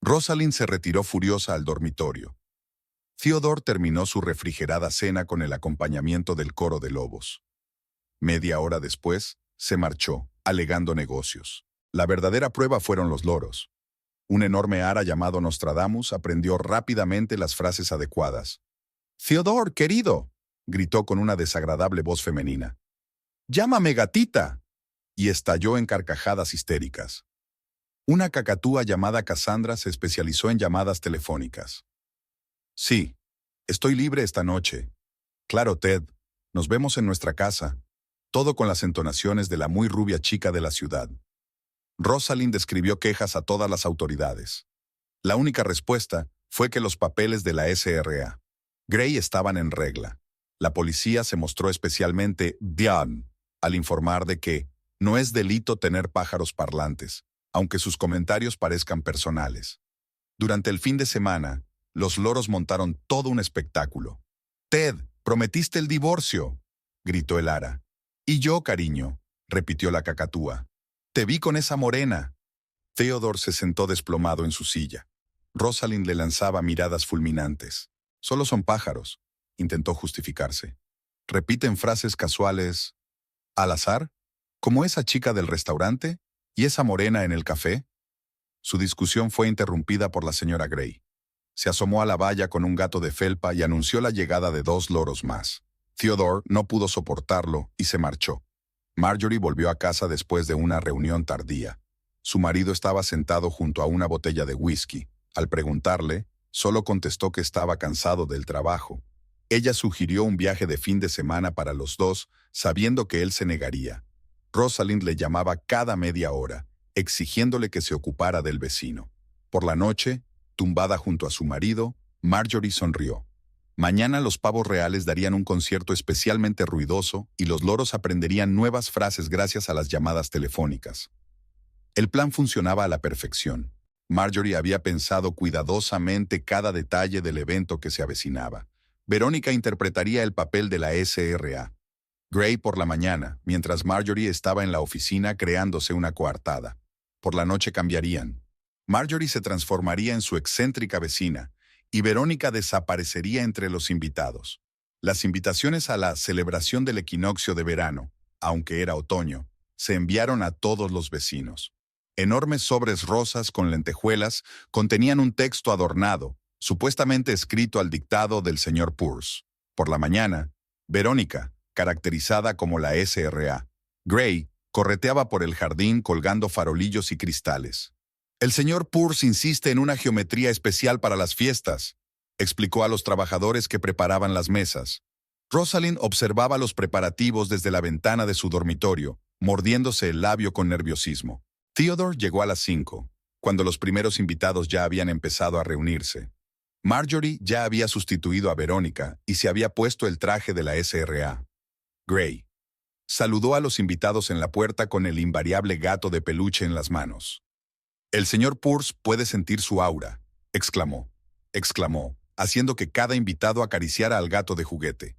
Rosalind se retiró furiosa al dormitorio. Theodore terminó su refrigerada cena con el acompañamiento del coro de lobos. Media hora después, se marchó, alegando negocios. La verdadera prueba fueron los loros. Un enorme ara llamado Nostradamus aprendió rápidamente las frases adecuadas. «Theodore, querido», gritó con una desagradable voz femenina. «¡Llámame gatita!» y estalló en carcajadas histéricas. Una cacatúa llamada Cassandra se especializó en llamadas telefónicas. «Sí, estoy libre esta noche. Claro, Ted, nos vemos en nuestra casa». Todo con las entonaciones de la muy rubia chica de la ciudad. Rosalind escribió quejas a todas las autoridades. La única respuesta fue que los papeles de la SRA Gray estaban en regla. La policía se mostró especialmente bien al informar de que no es delito tener pájaros parlantes, aunque sus comentarios parezcan personales. Durante el fin de semana, los loros montaron todo un espectáculo. «Ted, prometiste el divorcio», gritó el ara. «Y yo, cariño», repitió la cacatúa. «Te vi con esa morena». Theodore se sentó desplomado en su silla. Rosalind le lanzaba miradas fulminantes. «Solo son pájaros», intentó justificarse. «Repiten frases casuales al azar, como esa chica del restaurante y esa morena en el café». Su discusión fue interrumpida por la señora Gray. Se asomó a la valla con un gato de felpa y anunció la llegada de 2 loros más. Theodore no pudo soportarlo y se marchó. Marjorie volvió a casa después de una reunión tardía. Su marido estaba sentado junto a una botella de whisky. Al preguntarle, solo contestó que estaba cansado del trabajo. Ella sugirió un viaje de fin de semana para los dos, sabiendo que él se negaría. Rosalind le llamaba cada media hora, exigiéndole que se ocupara del vecino. Por la noche, tumbada junto a su marido, Marjorie sonrió. Mañana los pavos reales darían un concierto especialmente ruidoso y los loros aprenderían nuevas frases gracias a las llamadas telefónicas. El plan funcionaba a la perfección. Marjorie había pensado cuidadosamente cada detalle del evento que se avecinaba. Verónica interpretaría el papel de la SRA Gray por la mañana, mientras Marjorie estaba en la oficina creándose una coartada. Por la noche cambiarían. Marjorie se transformaría en su excéntrica vecina, y Verónica desaparecería entre los invitados. Las invitaciones a la celebración del equinoccio de verano, aunque era otoño, se enviaron a todos los vecinos. Enormes sobres rosas con lentejuelas contenían un texto adornado, supuestamente escrito al dictado del señor Peirce. Por la mañana, Verónica, caracterizada como la SRA Gray, correteaba por el jardín colgando farolillos y cristales. «El señor Peirce insiste en una geometría especial para las fiestas», explicó a los trabajadores que preparaban las mesas. Rosalind observaba los preparativos desde la ventana de su dormitorio, mordiéndose el labio con nerviosismo. Theodore llegó a las 5, cuando los primeros invitados ya habían empezado a reunirse. Marjorie ya había sustituido a Verónica y se había puesto el traje de la SRA Gray. Saludó a los invitados en la puerta con el invariable gato de peluche en las manos. «El señor Peirce puede sentir su aura», exclamó, haciendo que cada invitado acariciara al gato de juguete.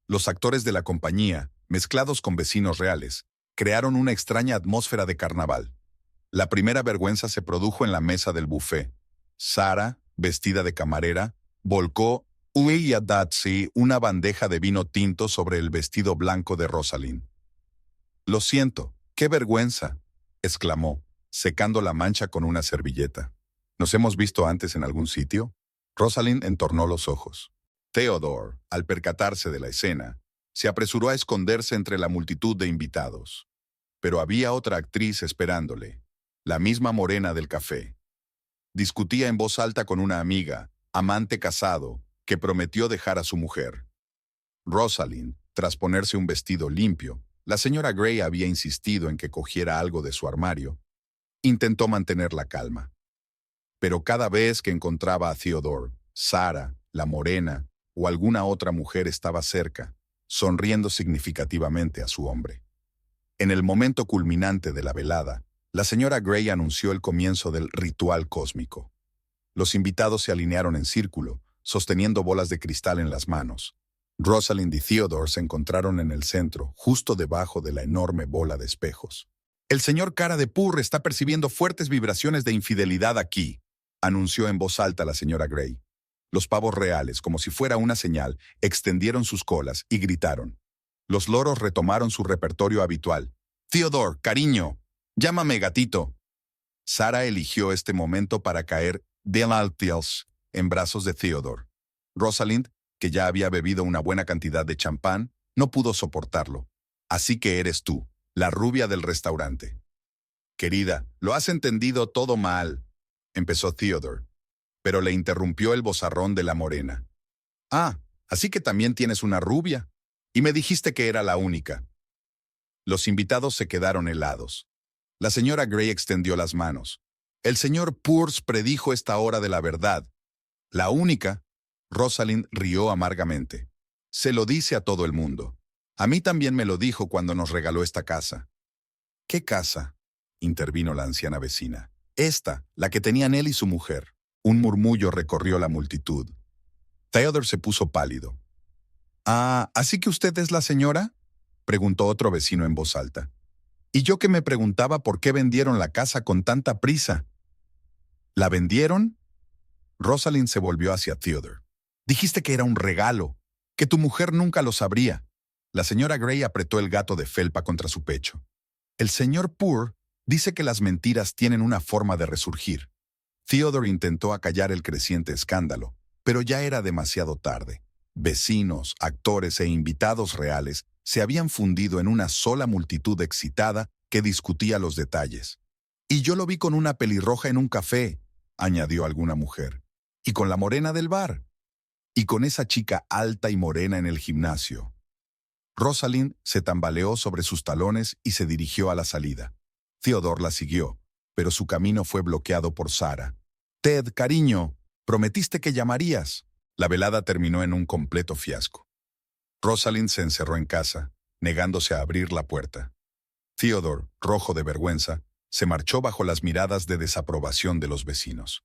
Los actores de la compañía, mezclados con vecinos reales, crearon una extraña atmósfera de carnaval. La primera vergüenza se produjo en la mesa del buffet. Sarah, vestida de camarera, volcó una bandeja de vino tinto sobre el vestido blanco de Rosalind. «Lo siento, qué vergüenza», exclamó, secando la mancha con una servilleta. «¿Nos hemos visto antes en algún sitio?» Rosalind entornó los ojos. Theodore, al percatarse de la escena, se apresuró a esconderse entre la multitud de invitados. Pero había otra actriz esperándole, la misma morena del café. Discutía en voz alta con una amiga, amante casado, que prometió dejar a su mujer. Rosalind, tras ponerse un vestido limpio, la señora Gray había insistido en que cogiera algo de su armario. Intentó mantener la calma. Pero cada vez que encontraba a Theodore, Sarah, la morena, o alguna otra mujer estaba cerca, sonriendo significativamente a su hombre. En el momento culminante de la velada, la señora Gray anunció el comienzo del ritual cósmico. Los invitados se alinearon en círculo, sosteniendo bolas de cristal en las manos. Rosalind y Theodore se encontraron en el centro, justo debajo de la enorme bola de espejos. «El señor Cara de Purr está percibiendo fuertes vibraciones de infidelidad aquí», anunció en voz alta la señora Gray. Los pavos reales, como si fuera una señal, extendieron sus colas y gritaron. Los loros retomaron su repertorio habitual. Theodore, cariño, llámame gatito. Sara eligió este momento para caer de altiels en brazos de Theodore. Rosalind, que ya había bebido una buena cantidad de champán, no pudo soportarlo. Así que eres tú, la rubia del restaurante. Querida, lo has entendido todo mal, empezó Theodore, pero le interrumpió el vozarrón de la morena. Ah, así que también tienes una rubia. Y me dijiste que era la única. Los invitados se quedaron helados. La señora Gray extendió las manos. El señor Peirce predijo esta hora de la verdad. La única. Rosalind rió amargamente. Se lo dice a todo el mundo. A mí también me lo dijo cuando nos regaló esta casa. ¿Qué casa?, intervino la anciana vecina. Esta, la que tenían él y su mujer. Un murmullo recorrió la multitud. Theodore se puso pálido. Ah, ¿así que usted es la señora?, preguntó otro vecino en voz alta. Y yo que me preguntaba por qué vendieron la casa con tanta prisa. ¿La vendieron? Rosalind se volvió hacia Theodore. Dijiste que era un regalo, que tu mujer nunca lo sabría. La señora Gray apretó el gato de felpa contra su pecho. El señor Peirce dice que las mentiras tienen una forma de resurgir. Theodore intentó acallar el creciente escándalo, pero ya era demasiado tarde. Vecinos, actores e invitados reales se habían fundido en una sola multitud excitada que discutía los detalles. Y yo lo vi con una pelirroja en un café, añadió alguna mujer. Y con la morena del bar. Y con esa chica alta y morena en el gimnasio. Rosalind se tambaleó sobre sus talones y se dirigió a la salida. Theodore la siguió, pero su camino fue bloqueado por Sara. Ted, cariño, prometiste que llamarías. La velada terminó en un completo fiasco. Rosalind se encerró en casa, negándose a abrir la puerta. Theodore, rojo de vergüenza, se marchó bajo las miradas de desaprobación de los vecinos.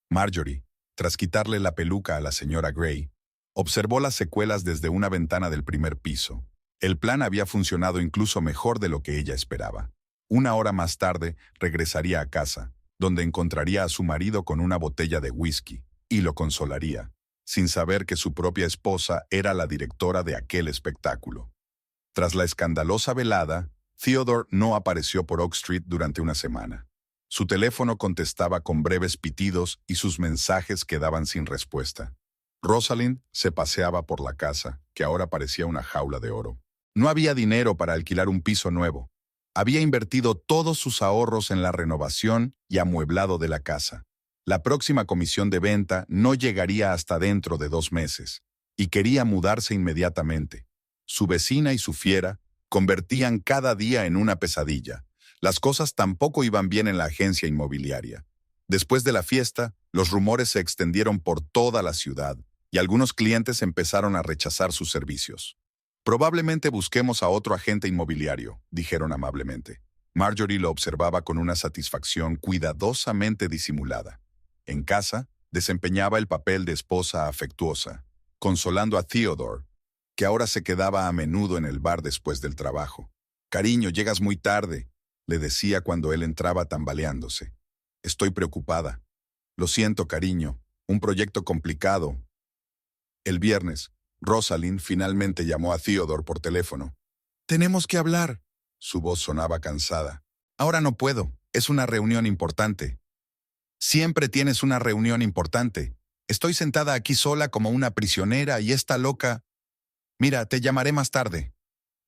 Marjorie, tras quitarle la peluca a la señora Gray, observó las secuelas desde una ventana del primer piso. El plan había funcionado incluso mejor de lo que ella esperaba. Una hora más tarde, regresaría a casa, donde encontraría a su marido con una botella de whisky, y lo consolaría, sin saber que su propia esposa era la directora de aquel espectáculo. Tras la escandalosa velada, Theodore no apareció por Oak Street durante una semana. Su teléfono contestaba con breves pitidos y sus mensajes quedaban sin respuesta. Rosalind se paseaba por la casa, que ahora parecía una jaula de oro. No había dinero para alquilar un piso nuevo. Había invertido todos sus ahorros en la renovación y amueblado de la casa. La próxima comisión de venta no llegaría hasta dentro de 2 meses, y quería mudarse inmediatamente. Su vecina y su fiera convertían cada día en una pesadilla. Las cosas tampoco iban bien en la agencia inmobiliaria. Después de la fiesta, los rumores se extendieron por toda la ciudad, y algunos clientes empezaron a rechazar sus servicios. Probablemente busquemos a otro agente inmobiliario, dijeron amablemente. Marjorie lo observaba con una satisfacción cuidadosamente disimulada. En casa, desempeñaba el papel de esposa afectuosa, consolando a Theodore, que ahora se quedaba a menudo en el bar después del trabajo. «Cariño, llegas muy tarde», le decía cuando él entraba tambaleándose. «Estoy preocupada». «Lo siento, cariño, un proyecto complicado». El viernes, Rosalind finalmente llamó a Theodore por teléfono. «Tenemos que hablar». Su voz sonaba cansada. «Ahora no puedo, es una reunión importante». «Siempre tienes una reunión importante. Estoy sentada aquí sola como una prisionera y esta loca...» «Mira, te llamaré más tarde».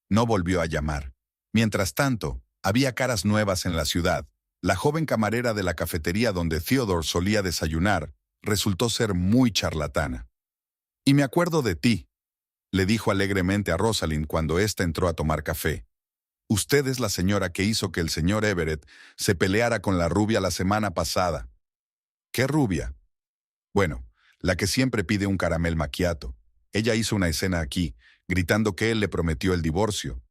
No volvió a llamar. Mientras tanto, había caras nuevas en la ciudad. La joven camarera de la cafetería donde Theodore solía desayunar resultó ser muy charlatana. «Y me acuerdo de ti», le dijo alegremente a Rosalind cuando ésta entró a tomar café. «Usted es la señora que hizo que el señor Everett se peleara con la rubia la semana pasada». «¿Qué rubia?» «Bueno, la que siempre pide un caramel macchiato. Ella hizo una escena aquí, gritando que él le prometió el divorcio».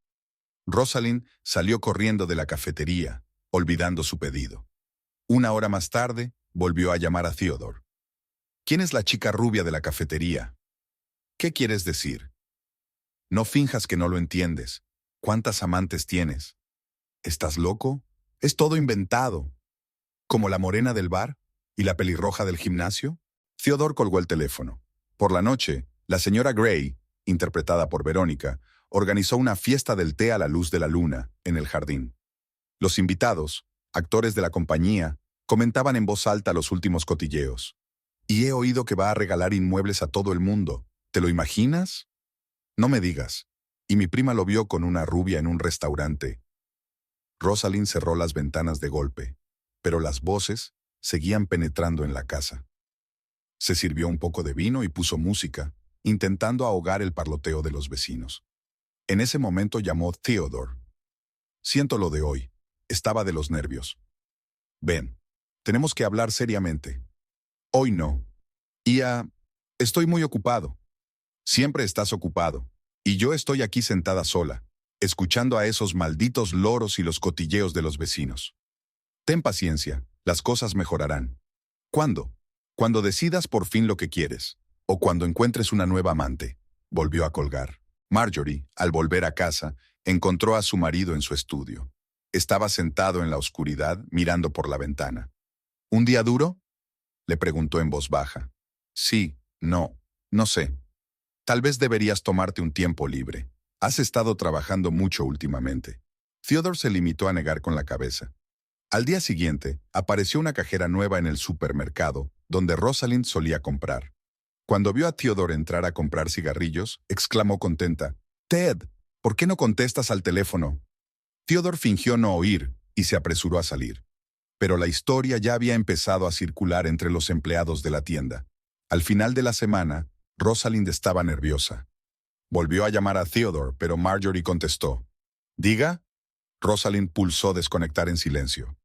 Rosalind salió corriendo de la cafetería, olvidando su pedido. Una hora más tarde, volvió a llamar a Theodore. «¿Quién es la chica rubia de la cafetería?» «¿Qué quieres decir?» «No finjas que no lo entiendes. ¿Cuántas amantes tienes?» «¿Estás loco? Es todo inventado». «¿Como la morena del bar y la pelirroja del gimnasio?» Theodore colgó el teléfono. Por la noche, la señora Gray, interpretada por Verónica, organizó una fiesta del té a la luz de la luna en el jardín. Los invitados, actores de la compañía, comentaban en voz alta los últimos cotilleos. Y he oído que va a regalar inmuebles a todo el mundo. ¿Te lo imaginas? No me digas. Y mi prima lo vio con una rubia en un restaurante. Rosalind cerró las ventanas de golpe, pero las voces seguían penetrando en la casa. Se sirvió un poco de vino y puso música, intentando ahogar el parloteo de los vecinos. En ese momento llamó Theodore. Siento lo de hoy. Estaba de los nervios. Ven, tenemos que hablar seriamente. Hoy no. Estoy muy ocupado. Siempre estás ocupado. Y yo estoy aquí sentada sola, escuchando a esos malditos loros y los cotilleos de los vecinos. Ten paciencia, las cosas mejorarán. ¿Cuándo? Cuando decidas por fin lo que quieres. O cuando encuentres una nueva amante. Volvió a colgar. Marjorie, al volver a casa, encontró a su marido en su estudio. Estaba sentado en la oscuridad, mirando por la ventana. ¿Un día duro?, le preguntó en voz baja. Sí, no sé. Tal vez deberías tomarte un tiempo libre. Has estado trabajando mucho últimamente. Theodore se limitó a negar con la cabeza. Al día siguiente, apareció una cajera nueva en el supermercado, donde Rosalind solía comprar. Cuando vio a Theodore entrar a comprar cigarrillos, exclamó contenta: «Ted, ¿por qué no contestas al teléfono?» Theodore fingió no oír y se apresuró a salir. Pero la historia ya había empezado a circular entre los empleados de la tienda. Al final de la semana, Rosalind estaba nerviosa. Volvió a llamar a Theodore, pero Marjorie contestó. «¿Diga?» Rosalind pulsó desconectar en silencio.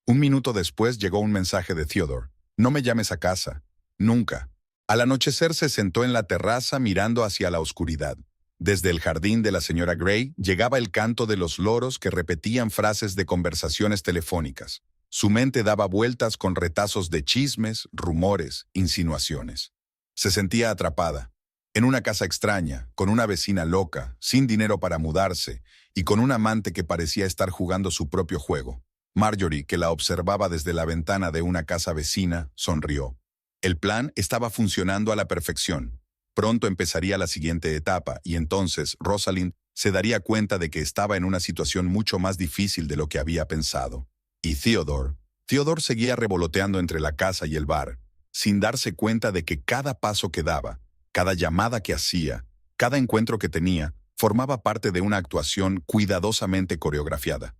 Un minuto después llegó un mensaje de Theodore. «No me llames a casa. Nunca». Al anochecer se sentó en la terraza mirando hacia la oscuridad. Desde el jardín de la señora Gray llegaba el canto de los loros que repetían frases de conversaciones telefónicas. Su mente daba vueltas con retazos de chismes, rumores, insinuaciones. Se sentía atrapada, en una casa extraña, con una vecina loca, sin dinero para mudarse, y con un amante que parecía estar jugando su propio juego. Marjorie, que la observaba desde la ventana de una casa vecina, sonrió. El plan estaba funcionando a la perfección. Pronto empezaría la siguiente etapa, y entonces Rosalind se daría cuenta de que estaba en una situación mucho más difícil de lo que había pensado. Y Theodore seguía revoloteando entre la casa y el bar, sin darse cuenta de que cada paso que daba, cada llamada que hacía, cada encuentro que tenía, formaba parte de una actuación cuidadosamente coreografiada.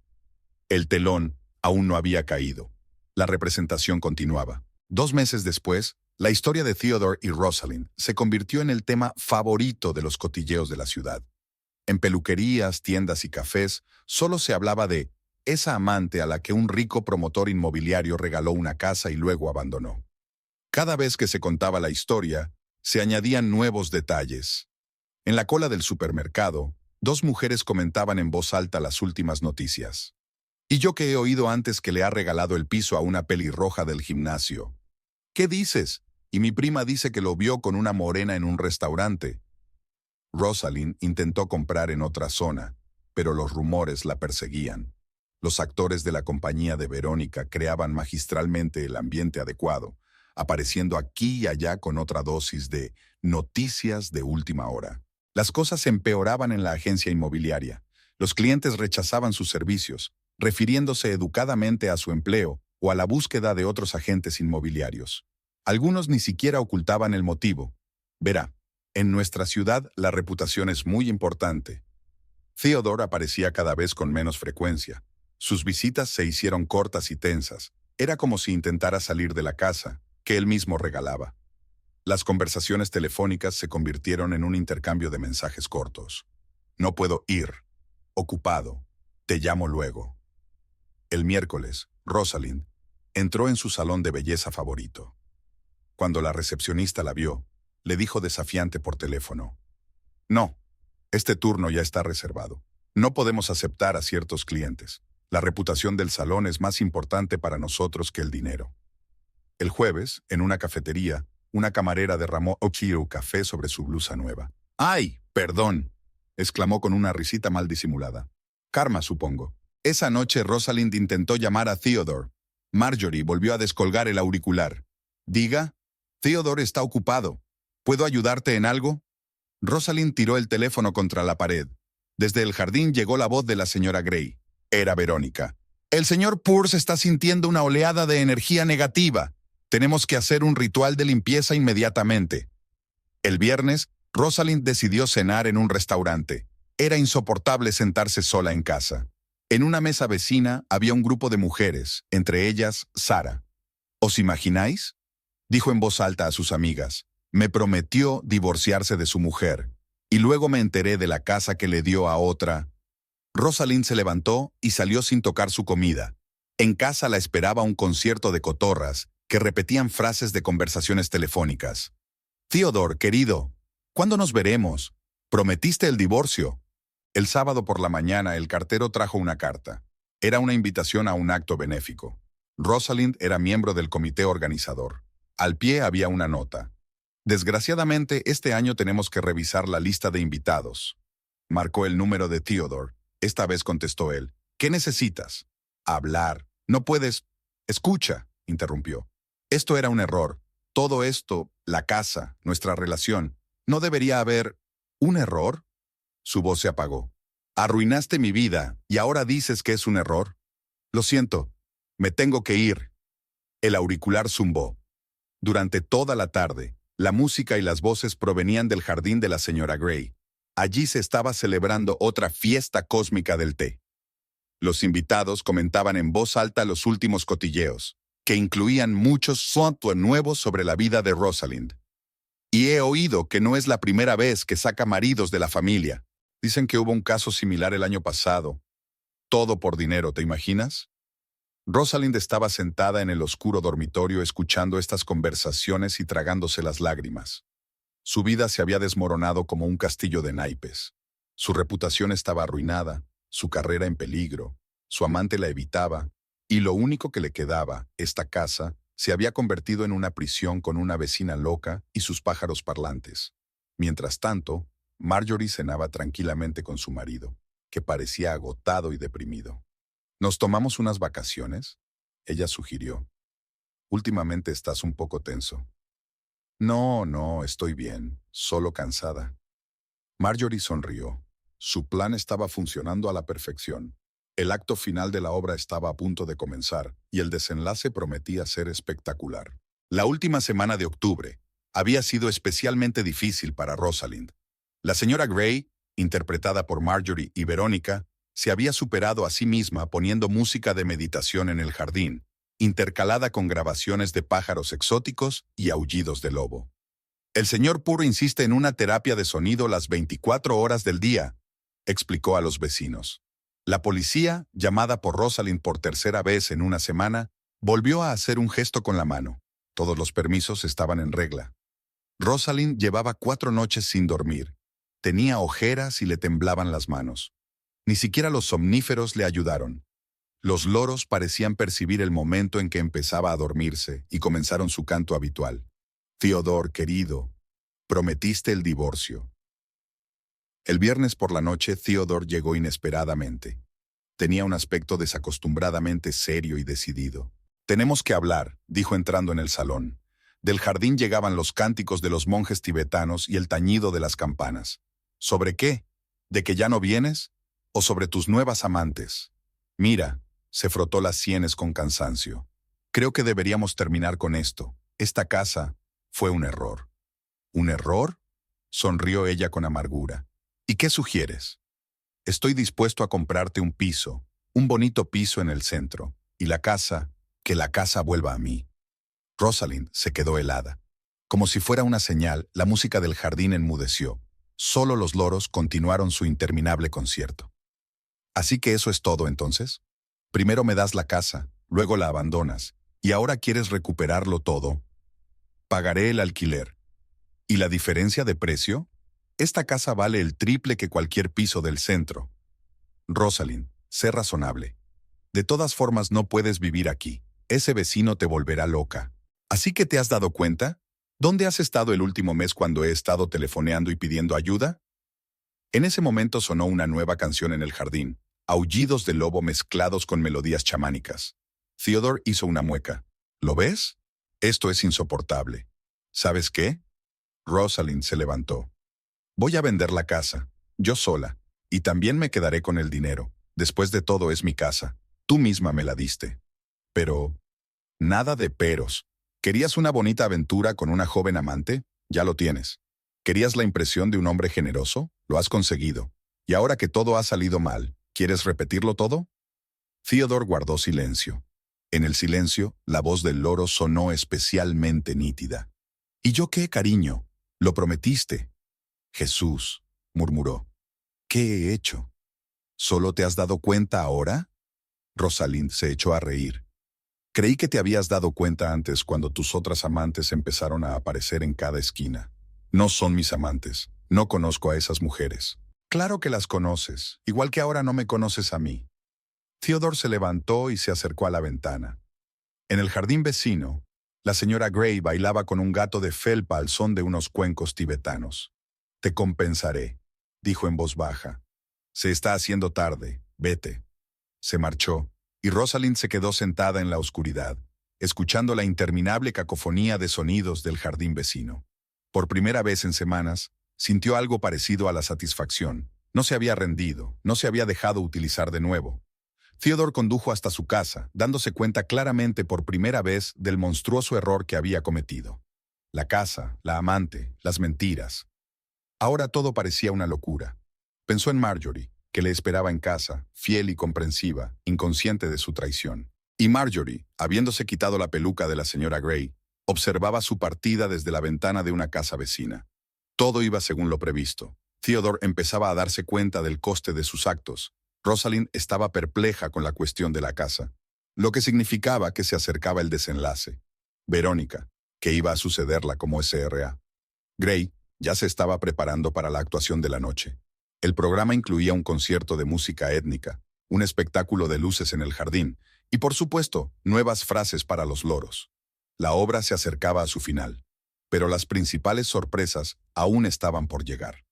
El telón aún no había caído. La representación continuaba. 2 meses después, la historia de Theodore y Rosalind se convirtió en el tema favorito de los cotilleos de la ciudad. En peluquerías, tiendas y cafés, solo se hablaba de esa amante a la que un rico promotor inmobiliario regaló una casa y luego abandonó. Cada vez que se contaba la historia, se añadían nuevos detalles. En la cola del supermercado, 2 mujeres comentaban en voz alta las últimas noticias. «Y yo que he oído antes que le ha regalado el piso a una pelirroja del gimnasio». «¿Qué dices?» «Y mi prima dice que lo vio con una morena en un restaurante». Rosalind intentó comprar en otra zona, pero los rumores la perseguían. Los actores de la compañía de Verónica creaban magistralmente el ambiente adecuado, apareciendo aquí y allá con otra dosis de noticias de última hora. Las cosas empeoraban en la agencia inmobiliaria. Los clientes rechazaban sus servicios, refiriéndose educadamente a su empleo o a la búsqueda de otros agentes inmobiliarios. Algunos ni siquiera ocultaban el motivo. Verá, en nuestra ciudad la reputación es muy importante. Theodore aparecía cada vez con menos frecuencia. Sus visitas se hicieron cortas y tensas. Era como si intentara salir de la casa, que él mismo regalaba. Las conversaciones telefónicas se convirtieron en un intercambio de mensajes cortos. «No puedo ir. Ocupado. Te llamo luego». El miércoles, Rosalind entró en su salón de belleza favorito. Cuando la recepcionista la vio, le dijo desafiante por teléfono: «No, este turno ya está reservado. No podemos aceptar a ciertos clientes. La reputación del salón es más importante para nosotros que el dinero». El jueves, en una cafetería, una camarera derramó Okiru café sobre su blusa nueva. «¡Ay, perdón!», exclamó con una risita mal disimulada. «Karma, supongo». Esa noche Rosalind intentó llamar a Theodore. Marjorie volvió a descolgar el auricular. «Diga, Theodore está ocupado. ¿Puedo ayudarte en algo?» Rosalind tiró el teléfono contra la pared. Desde el jardín llegó la voz de la señora Gray. Era Verónica. El señor Pierce está sintiendo una oleada de energía negativa. Tenemos que hacer un ritual de limpieza inmediatamente. El viernes, Rosalind decidió cenar en un restaurante. Era insoportable sentarse sola en casa. En una mesa vecina había un grupo de mujeres, entre ellas Sara. ¿Os imagináis?, dijo en voz alta a sus amigas. Me prometió divorciarse de su mujer, y luego me enteré de la casa que le dio a otra. Rosalind se levantó y salió sin tocar su comida. En casa la esperaba un concierto de cotorras que repetían frases de conversaciones telefónicas. Theodore, querido, ¿cuándo nos veremos? Prometiste el divorcio. El sábado por la mañana el cartero trajo una carta. Era una invitación a un acto benéfico. Rosalind era miembro del comité organizador. Al pie había una nota. Desgraciadamente, este año tenemos que revisar la lista de invitados. Marcó el número de Theodore. Esta vez contestó él. ¿Qué necesitas? Hablar. No puedes... Escucha, interrumpió. Esto era un error. Todo esto, la casa, nuestra relación, ¿no debería haber un error? Su voz se apagó. Arruinaste mi vida y ahora dices que es un error. Lo siento, me tengo que ir. El auricular zumbó. Durante toda la tarde, la música y las voces provenían del jardín de la señora Gray. Allí se estaba celebrando otra fiesta cósmica del té. Los invitados comentaban en voz alta los últimos cotilleos, que incluían muchos software nuevos sobre la vida de Rosalind. Y he oído que no es la primera vez que saca maridos de la familia. Dicen que hubo un caso similar el año pasado. Todo por dinero, ¿te imaginas? Rosalind estaba sentada en el oscuro dormitorio escuchando estas conversaciones y tragándose las lágrimas. Su vida se había desmoronado como un castillo de naipes. Su reputación estaba arruinada, su carrera en peligro, su amante la evitaba, y lo único que le quedaba, esta casa, se había convertido en una prisión con una vecina loca y sus pájaros parlantes. Mientras tanto, Marjorie cenaba tranquilamente con su marido, que parecía agotado y deprimido. ¿Nos tomamos unas vacaciones?, ella sugirió. Últimamente estás un poco tenso. No, estoy bien, solo cansada. Marjorie sonrió. Su plan estaba funcionando a la perfección. El acto final de la obra estaba a punto de comenzar, y el desenlace prometía ser espectacular. La última semana de octubre había sido especialmente difícil para Rosalind. La señora Gray, interpretada por Marjorie y Verónica, se había superado a sí misma poniendo música de meditación en el jardín, intercalada con grabaciones de pájaros exóticos y aullidos de lobo. El señor Puro insiste en una terapia de sonido las 24 horas del día, explicó a los vecinos. La policía, llamada por Rosalind por tercera vez en una semana, volvió a hacer un gesto con la mano. Todos los permisos estaban en regla. Rosalind llevaba 4 noches sin dormir. Tenía ojeras y le temblaban las manos. Ni siquiera los somníferos le ayudaron. Los loros parecían percibir el momento en que empezaba a dormirse y comenzaron su canto habitual. Theodore, querido, prometiste el divorcio. El viernes por la noche, Theodore llegó inesperadamente. Tenía un aspecto desacostumbradamente serio y decidido. Tenemos que hablar, dijo entrando en el salón. Del jardín llegaban los cánticos de los monjes tibetanos y el tañido de las campanas. ¿Sobre qué? ¿De que ya no vienes? ¿O sobre tus nuevas amantes? Mira, se frotó las sienes con cansancio. Creo que deberíamos terminar con esto. Esta casa fue un error. ¿Un error?, sonrió ella con amargura. ¿Y qué sugieres? Estoy dispuesto a comprarte un piso, un bonito piso en el centro, y que la casa vuelva a mí. Rosalind se quedó helada. Como si fuera una señal, la música del jardín enmudeció. Solo los loros continuaron su interminable concierto. ¿Así que eso es todo entonces? Primero me das la casa, luego la abandonas, y ahora quieres recuperarlo todo. Pagaré el alquiler. ¿Y la diferencia de precio? Esta casa vale el triple que cualquier piso del centro. Rosalind, sé razonable. De todas formas no puedes vivir aquí. Ese vecino te volverá loca. ¿Así que te has dado cuenta? ¿Dónde has estado el último mes cuando he estado telefoneando y pidiendo ayuda? En ese momento sonó una nueva canción en el jardín, aullidos de lobo mezclados con melodías chamánicas. Theodore hizo una mueca. ¿Lo ves? Esto es insoportable. ¿Sabes qué? Rosalind se levantó. Voy a vender la casa, yo sola. Y también me quedaré con el dinero. Después de todo es mi casa. Tú misma me la diste. Pero, nada de peros. ¿Querías una bonita aventura con una joven amante? Ya lo tienes. ¿Querías la impresión de un hombre generoso? Lo has conseguido. Y ahora que todo ha salido mal, ¿quieres repetirlo todo? Theodore guardó silencio. En el silencio, la voz del loro sonó especialmente nítida. ¿Y yo qué, cariño? Lo prometiste. Jesús, murmuró. ¿Qué he hecho? ¿Solo te has dado cuenta ahora? Rosalind se echó a reír. Creí que te habías dado cuenta antes cuando tus otras amantes empezaron a aparecer en cada esquina. No son mis amantes. No conozco a esas mujeres. Claro que las conoces, igual que ahora no me conoces a mí. Theodore se levantó y se acercó a la ventana. En el jardín vecino, la señora Gray bailaba con un gato de felpa al son de unos cuencos tibetanos. Te compensaré, dijo en voz baja. Se está haciendo tarde, vete. Se marchó, y Rosalind se quedó sentada en la oscuridad, escuchando la interminable cacofonía de sonidos del jardín vecino. Por primera vez en semanas, sintió algo parecido a la satisfacción. No se había rendido, no se había dejado utilizar de nuevo. Theodore condujo hasta su casa, dándose cuenta claramente por primera vez del monstruoso error que había cometido. La casa, la amante, las mentiras. Ahora todo parecía una locura. Pensó en Marjorie, que le esperaba en casa, fiel y comprensiva, inconsciente de su traición. Y Marjorie, habiéndose quitado la peluca de la señora Gray, observaba su partida desde la ventana de una casa vecina. Todo iba según lo previsto. Theodore empezaba a darse cuenta del coste de sus actos. Rosalind estaba perpleja con la cuestión de la casa, lo que significaba que se acercaba el desenlace. Verónica, que iba a sucederla como SRA. Gray ya se estaba preparando para la actuación de la noche. El programa incluía un concierto de música étnica, un espectáculo de luces en el jardín y, por supuesto, nuevas frases para los loros. La obra se acercaba a su final, pero las principales sorpresas aún estaban por llegar.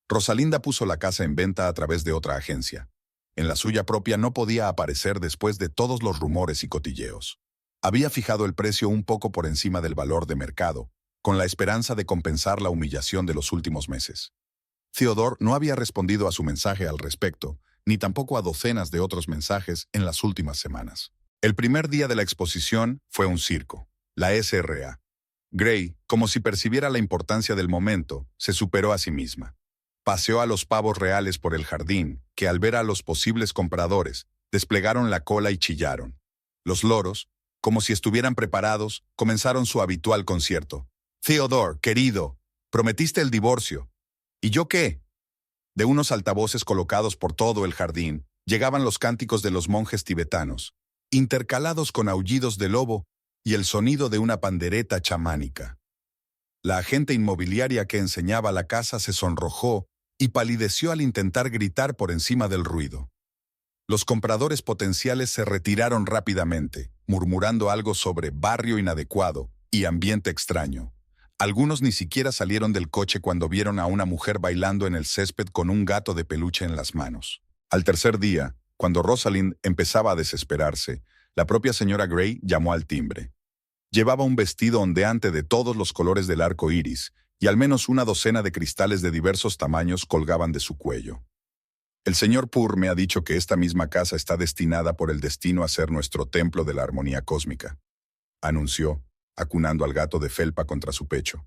Rosalinda puso la casa en venta a través de otra agencia. En la suya propia no podía aparecer después de todos los rumores y cotilleos. Había fijado el precio un poco por encima del valor de mercado, con la esperanza de compensar la humillación de los últimos meses. Theodore no había respondido a su mensaje al respecto, ni tampoco a docenas de otros mensajes en las últimas semanas. El primer día de la exposición fue un circo, la SRA. Gray, como si percibiera la importancia del momento, se superó a sí misma. Paseó a los pavos reales por el jardín, que al ver a los posibles compradores, desplegaron la cola y chillaron. Los loros, como si estuvieran preparados, comenzaron su habitual concierto. Theodore, querido, prometiste el divorcio. ¿Y yo qué? De unos altavoces colocados por todo el jardín, llegaban los cánticos de los monjes tibetanos, intercalados con aullidos de lobo y el sonido de una pandereta chamánica. La agente inmobiliaria que enseñaba la casa se sonrojó y palideció al intentar gritar por encima del ruido. Los compradores potenciales se retiraron rápidamente, murmurando algo sobre barrio inadecuado y ambiente extraño. Algunos ni siquiera salieron del coche cuando vieron a una mujer bailando en el césped con un gato de peluche en las manos. Al tercer día, cuando Rosalind empezaba a desesperarse, la propia señora Gray llamó al timbre. Llevaba un vestido ondeante de todos los colores del arco iris, y al menos una docena de cristales de diversos tamaños colgaban de su cuello. El señor Purr me ha dicho que esta misma casa está destinada por el destino a ser nuestro templo de la armonía cósmica, anunció, acunando al gato de felpa contra su pecho.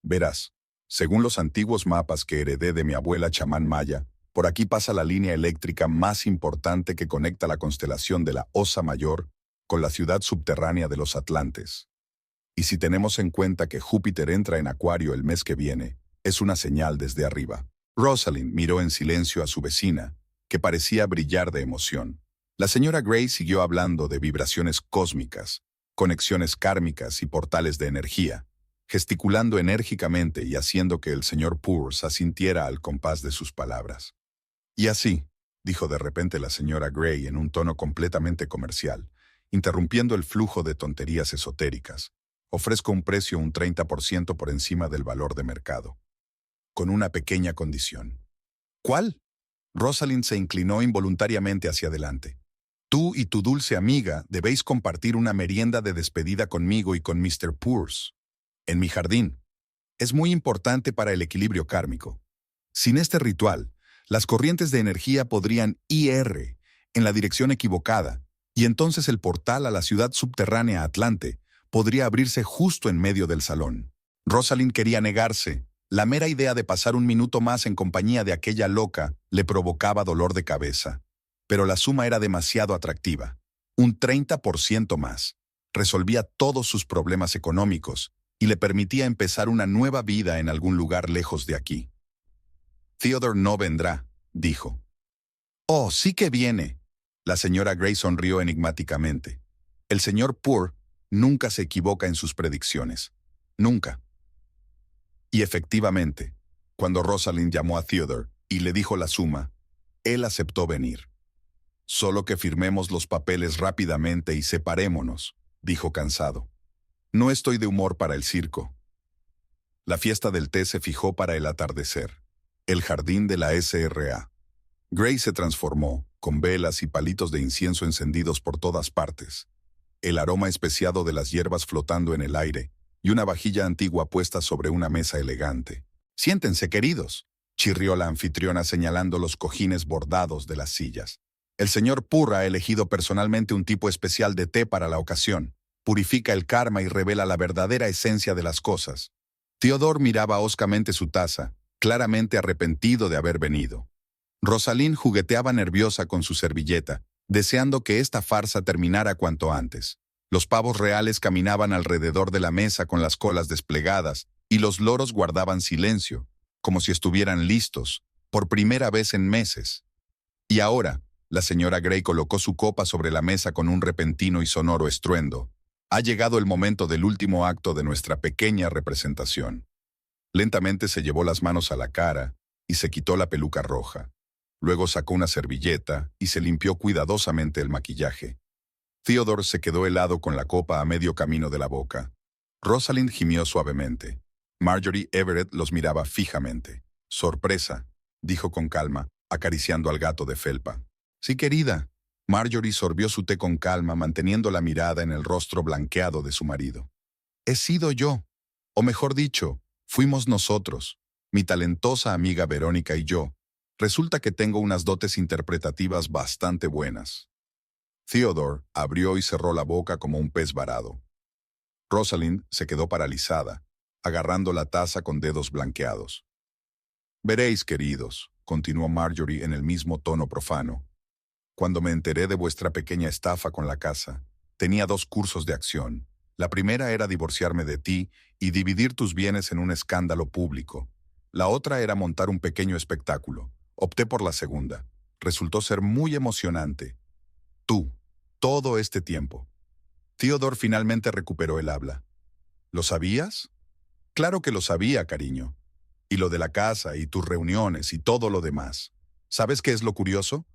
Verás, según los antiguos mapas que heredé de mi abuela chamán maya, por aquí pasa la línea eléctrica más importante que conecta la constelación de la Osa Mayor con la ciudad subterránea de los Atlantes. Y si tenemos en cuenta que Júpiter entra en Acuario el mes que viene, es una señal desde arriba. Rosalind miró en silencio a su vecina, que parecía brillar de emoción. La señora Gray siguió hablando de vibraciones cósmicas, conexiones kármicas y portales de energía, gesticulando enérgicamente y haciendo que el señor Purr asintiera al compás de sus palabras. Y así, dijo de repente la señora Gray en un tono completamente comercial, interrumpiendo el flujo de tonterías esotéricas, ofrezco un precio un 30% por encima del valor de mercado. Con una pequeña condición. ¿Cuál? Rosalind se inclinó involuntariamente hacia adelante. Tú y tu dulce amiga debéis compartir una merienda de despedida conmigo y con Mr. Purr en mi jardín. Es muy importante para el equilibrio kármico. Sin este ritual, Las corrientes de energía podrían ir en la dirección equivocada, y entonces el portal a la ciudad subterránea Atlante podría abrirse justo en medio del salón. Rosalind quería negarse. La mera idea de pasar un minuto más en compañía de aquella loca le provocaba dolor de cabeza. Pero la suma era demasiado atractiva. Un 30% más. Resolvía todos sus problemas económicos y le permitía empezar una nueva vida en algún lugar lejos de aquí. Theodore no vendrá, dijo. Oh, sí que viene. La señora Gray sonrió enigmáticamente. El señor Poor nunca se equivoca en sus predicciones. Nunca. Y efectivamente, cuando Rosalind llamó a Theodore y le dijo la suma, él aceptó venir. Solo que firmemos los papeles rápidamente y separémonos, dijo cansado. No estoy de humor para el circo. La fiesta del té se fijó para el atardecer. El jardín de la SRA. Gray se transformó, con velas y palitos de incienso encendidos por todas partes. El aroma especiado de las hierbas flotando en el aire y una vajilla antigua puesta sobre una mesa elegante. «Siéntense, queridos», chirrió la anfitriona señalando los cojines bordados de las sillas. «El señor Poor ha elegido personalmente un tipo especial de té para la ocasión. Purifica el karma y revela la verdadera esencia de las cosas». Theodore miraba hoscamente su taza, claramente arrepentido de haber venido. Rosalind jugueteaba nerviosa con su servilleta, deseando que esta farsa terminara cuanto antes. Los pavos reales caminaban alrededor de la mesa con las colas desplegadas y los loros guardaban silencio, como si estuvieran listos, por primera vez en meses. Y ahora, la señora Gray colocó su copa sobre la mesa con un repentino y sonoro estruendo. Ha llegado el momento del último acto de nuestra pequeña representación. Lentamente se llevó las manos a la cara y se quitó la peluca roja. Luego sacó una servilleta y se limpió cuidadosamente el maquillaje. Theodore se quedó helado con la copa a medio camino de la boca. Rosalind gimió suavemente. Marjorie Everett los miraba fijamente. «Sorpresa», dijo con calma, acariciando al gato de felpa. «Sí, querida». Marjorie sorbió su té con calma, manteniendo la mirada en el rostro blanqueado de su marido. «He sido yo. O mejor dicho, fuimos nosotros, mi talentosa amiga Verónica y yo. Resulta que tengo unas dotes interpretativas bastante buenas». Theodore abrió y cerró la boca como un pez varado. Rosalind se quedó paralizada, agarrando la taza con dedos blanqueados. «Veréis, queridos», continuó Marjorie en el mismo tono profano. «Cuando me enteré de vuestra pequeña estafa con la casa, tenía dos cursos de acción. La primera era divorciarme de ti y dividir tus bienes en un escándalo público. La otra era montar un pequeño espectáculo. Opté por la segunda. Resultó ser muy emocionante. Tú, todo este tiempo». Theodore finalmente recuperó el habla. «¿Lo sabías?» «Claro que lo sabía, cariño. Y lo de la casa y tus reuniones y todo lo demás. ¿Sabes qué es lo curioso?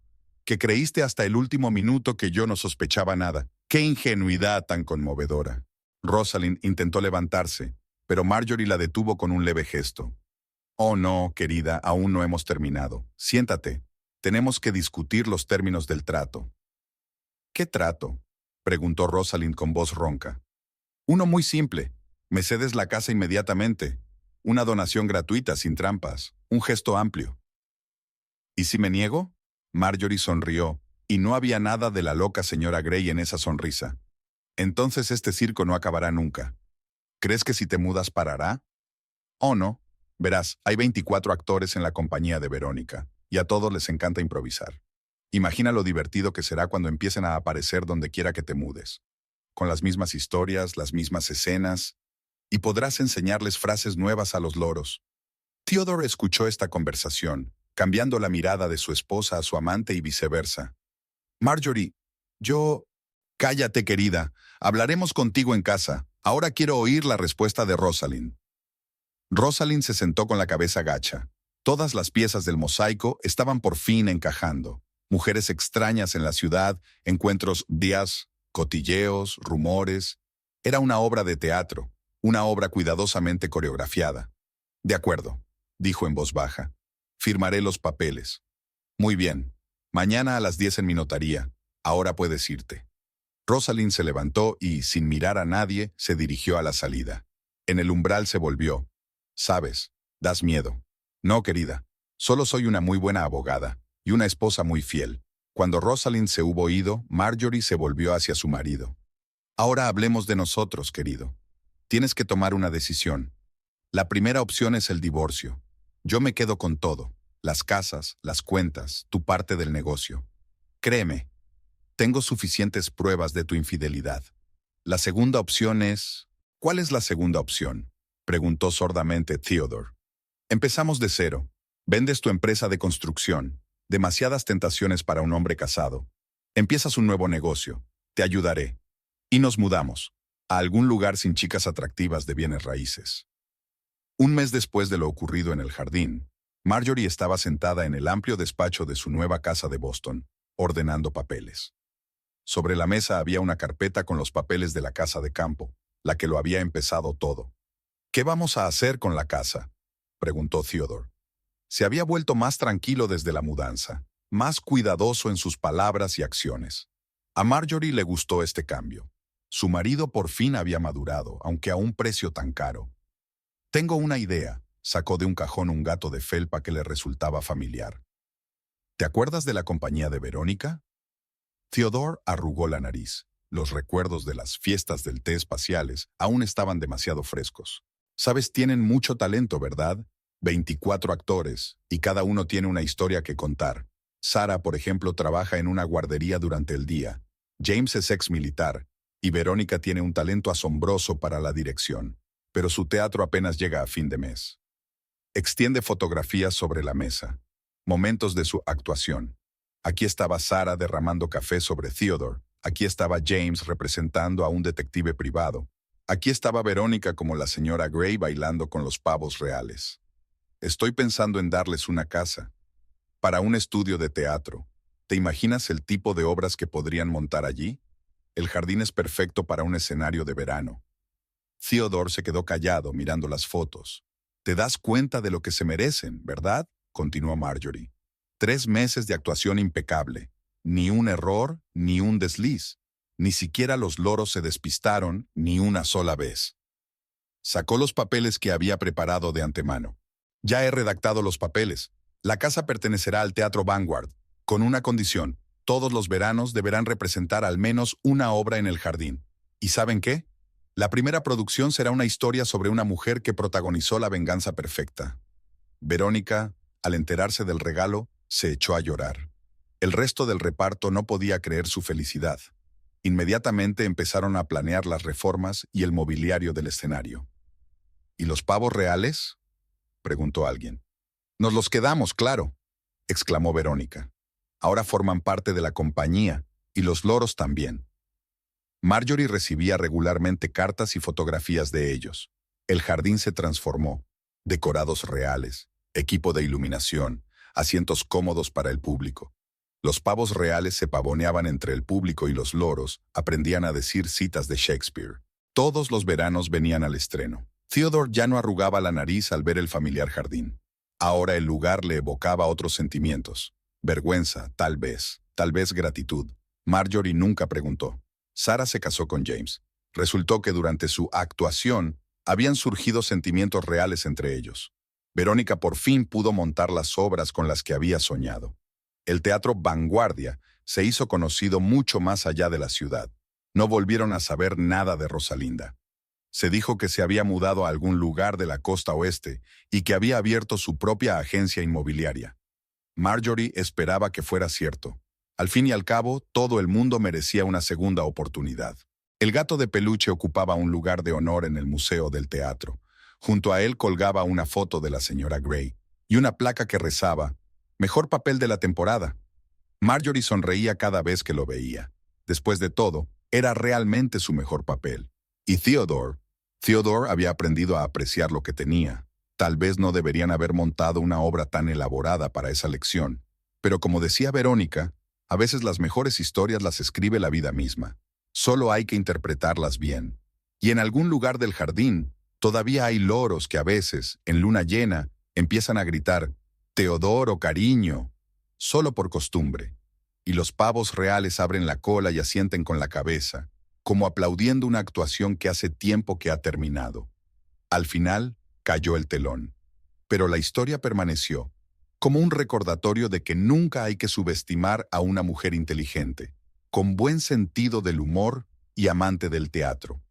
Que creíste hasta el último minuto que yo no sospechaba nada. ¡Qué ingenuidad tan conmovedora!» Rosalind intentó levantarse, pero Marjorie la detuvo con un leve gesto. «Oh no, querida, aún no hemos terminado. Siéntate. Tenemos que discutir los términos del trato». «¿Qué trato?», preguntó Rosalind con voz ronca. «Uno muy simple. Me cedes la casa inmediatamente. Una donación gratuita, sin trampas. Un gesto amplio». «¿Y si me niego?». Marjorie sonrió, y no había nada de la loca señora Gray en esa sonrisa. «Entonces este circo no acabará nunca. ¿Crees que si te mudas parará?». «Oh no. Verás, hay 24 actores en la compañía de Verónica, y a todos les encanta improvisar. Imagina lo divertido que será cuando empiecen a aparecer donde quiera que te mudes. Con las mismas historias, las mismas escenas, y podrás enseñarles frases nuevas a los loros». Theodore escuchó esta conversación, cambiando la mirada de su esposa a su amante y viceversa. «Marjorie, yo...». «Cállate, querida. Hablaremos contigo en casa. Ahora quiero oír la respuesta de Rosalind». Rosalind se sentó con la cabeza gacha. Todas las piezas del mosaico estaban por fin encajando. Mujeres extrañas en la ciudad, encuentros días, cotilleos, rumores. Era una obra de teatro, una obra cuidadosamente coreografiada. «De acuerdo», dijo en voz baja. «Firmaré los papeles». «Muy bien. Mañana a las 10 en mi notaría. Ahora puedes irte». Rosalind se levantó y, sin mirar a nadie, se dirigió a la salida. En el umbral se volvió. «Sabes, das miedo». «No, querida. Solo soy una muy buena abogada y una esposa muy fiel. Cuando Rosalind se hubo ido, Marjorie se volvió hacia su marido. Ahora hablemos de nosotros, querido. Tienes que tomar una decisión. La primera opción es el divorcio. Yo me quedo con todo. Las casas, las cuentas, tu parte del negocio. Créeme, tengo suficientes pruebas de tu infidelidad. La segunda opción es... ¿Cuál es la segunda opción?, preguntó sordamente Theodore. Empezamos de cero. Vendes tu empresa de construcción. Demasiadas tentaciones para un hombre casado. Empiezas un nuevo negocio. Te ayudaré. Y nos mudamos a algún lugar sin chicas atractivas de bienes raíces. Un mes después de lo ocurrido en el jardín, Marjorie estaba sentada en el amplio despacho de su nueva casa de Boston, ordenando papeles. Sobre la mesa había una carpeta con los papeles de la casa de campo, la que lo había empezado todo. ¿Qué vamos a hacer con la casa?, preguntó Theodore. Se había vuelto más tranquilo desde la mudanza, más cuidadoso en sus palabras y acciones. A Marjorie le gustó este cambio. Su marido por fin había madurado, aunque a un precio tan caro. Tengo una idea, sacó de un cajón un gato de felpa que le resultaba familiar. ¿Te acuerdas de la compañía de Verónica? Theodore arrugó la nariz. Los recuerdos de las fiestas del té espaciales aún estaban demasiado frescos. Sabes, tienen mucho talento, ¿verdad? 24 actores, y cada uno tiene una historia que contar. Sarah, por ejemplo, trabaja en una guardería durante el día. James es ex-militar, y Verónica tiene un talento asombroso para la dirección, pero su teatro apenas llega a fin de mes. Extiende fotografías sobre la mesa. Momentos de su actuación. Aquí estaba Sarah derramando café sobre Theodore. Aquí estaba James representando a un detective privado. Aquí estaba Verónica como la señora Gray bailando con los pavos reales. Estoy pensando en darles una casa. Para un estudio de teatro. ¿Te imaginas el tipo de obras que podrían montar allí? El jardín es perfecto para un escenario de verano. Theodore se quedó callado mirando las fotos. Te das cuenta de lo que se merecen, ¿verdad?, continuó Marjorie. 3 meses de actuación impecable. Ni un error, ni un desliz. Ni siquiera los loros se despistaron ni una sola vez. Sacó los papeles que había preparado de antemano. Ya he redactado los papeles. La casa pertenecerá al Teatro Vanguard, con una condición. Todos los veranos deberán representar al menos una obra en el jardín. ¿Y saben qué? La primera producción será una historia sobre una mujer que protagonizó la venganza perfecta. Verónica, al enterarse del regalo, se echó a llorar. El resto del reparto no podía creer su felicidad. Inmediatamente empezaron a planear las reformas y el mobiliario del escenario. ¿Y los pavos reales?, preguntó alguien. Nos los quedamos, claro, exclamó Verónica. Ahora forman parte de la compañía, y los loros también. Marjorie recibía regularmente cartas y fotografías de ellos. El jardín se transformó. Decorados reales, equipo de iluminación, asientos cómodos para el público. Los pavos reales se pavoneaban entre el público y los loros aprendían a decir citas de Shakespeare. Todos los veranos venían al estreno. Theodore ya no arrugaba la nariz al ver el familiar jardín. Ahora el lugar le evocaba otros sentimientos. Vergüenza, tal vez gratitud. Marjorie nunca preguntó. Sarah se casó con James. Resultó que durante su actuación habían surgido sentimientos reales entre ellos. Verónica por fin pudo montar las obras con las que había soñado. El teatro Vanguardia se hizo conocido mucho más allá de la ciudad. No volvieron a saber nada de Rosalinda. Se dijo que se había mudado a algún lugar de la costa oeste y que había abierto su propia agencia inmobiliaria. Marjorie esperaba que fuera cierto. Al fin y al cabo, todo el mundo merecía una segunda oportunidad. El gato de peluche ocupaba un lugar de honor en el museo del teatro. Junto a él colgaba una foto de la señora Gray y una placa que rezaba, «Mejor papel de la temporada». Marjorie sonreía cada vez que lo veía. Después de todo, era realmente su mejor papel. Y Theodore había aprendido a apreciar lo que tenía. Tal vez no deberían haber montado una obra tan elaborada para esa lección. Pero como decía Verónica, a veces las mejores historias las escribe la vida misma. Solo hay que interpretarlas bien. Y en algún lugar del jardín, todavía hay loros que a veces, en luna llena, empiezan a gritar «Teodoro, cariño», solo por costumbre. Y los pavos reales abren la cola y asienten con la cabeza, como aplaudiendo una actuación que hace tiempo que ha terminado. Al final, cayó el telón. Pero la historia permaneció, como un recordatorio de que nunca hay que subestimar a una mujer inteligente, con buen sentido del humor y amante del teatro.